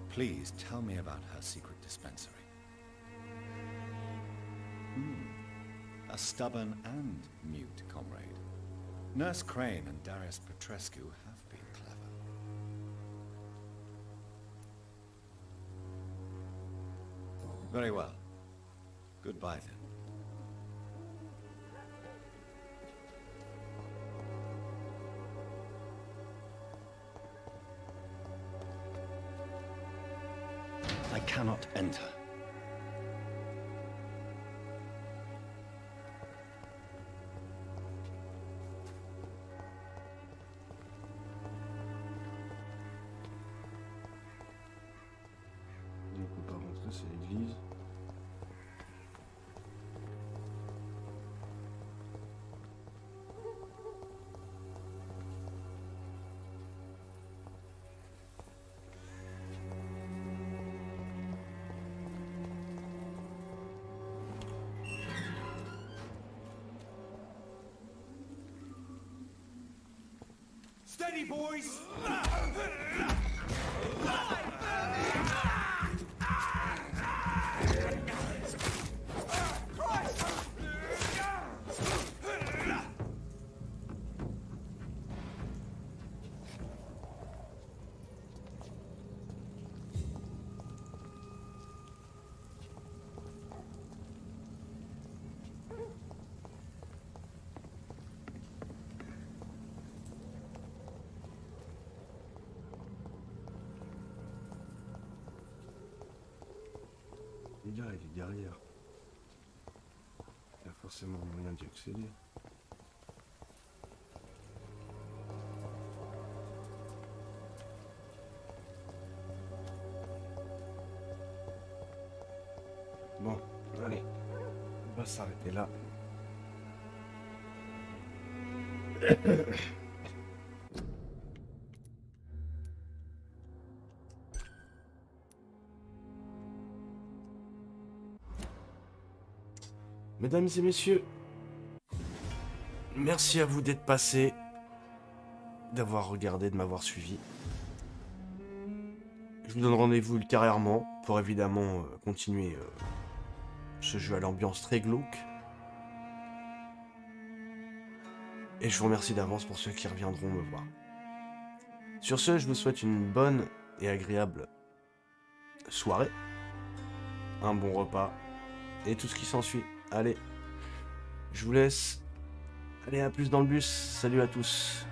Please tell me about her secret dispensary. A stubborn and mute comrade. Nurse Crane and Darius Petrescu have been clever. Very well. Goodbye then. I cannot enter. On ne peut pas rentrer, c'est l'église. Steady, boys! Le gars, il est derrière. Il y a forcément moyen d'y accéder. Bon, allez. On va s'arrêter là. Mesdames et messieurs, merci à vous d'être passés, d'avoir regardé, de m'avoir suivi. Je vous donne rendez-vous ultérieurement pour évidemment continuer ce jeu à l'ambiance très glauque. Et je vous remercie d'avance pour ceux qui reviendront me voir. Sur ce, je vous souhaite une bonne et agréable soirée, un bon repas et tout ce qui s'ensuit. Allez, je vous laisse. Allez, à plus dans le bus. Salut à tous.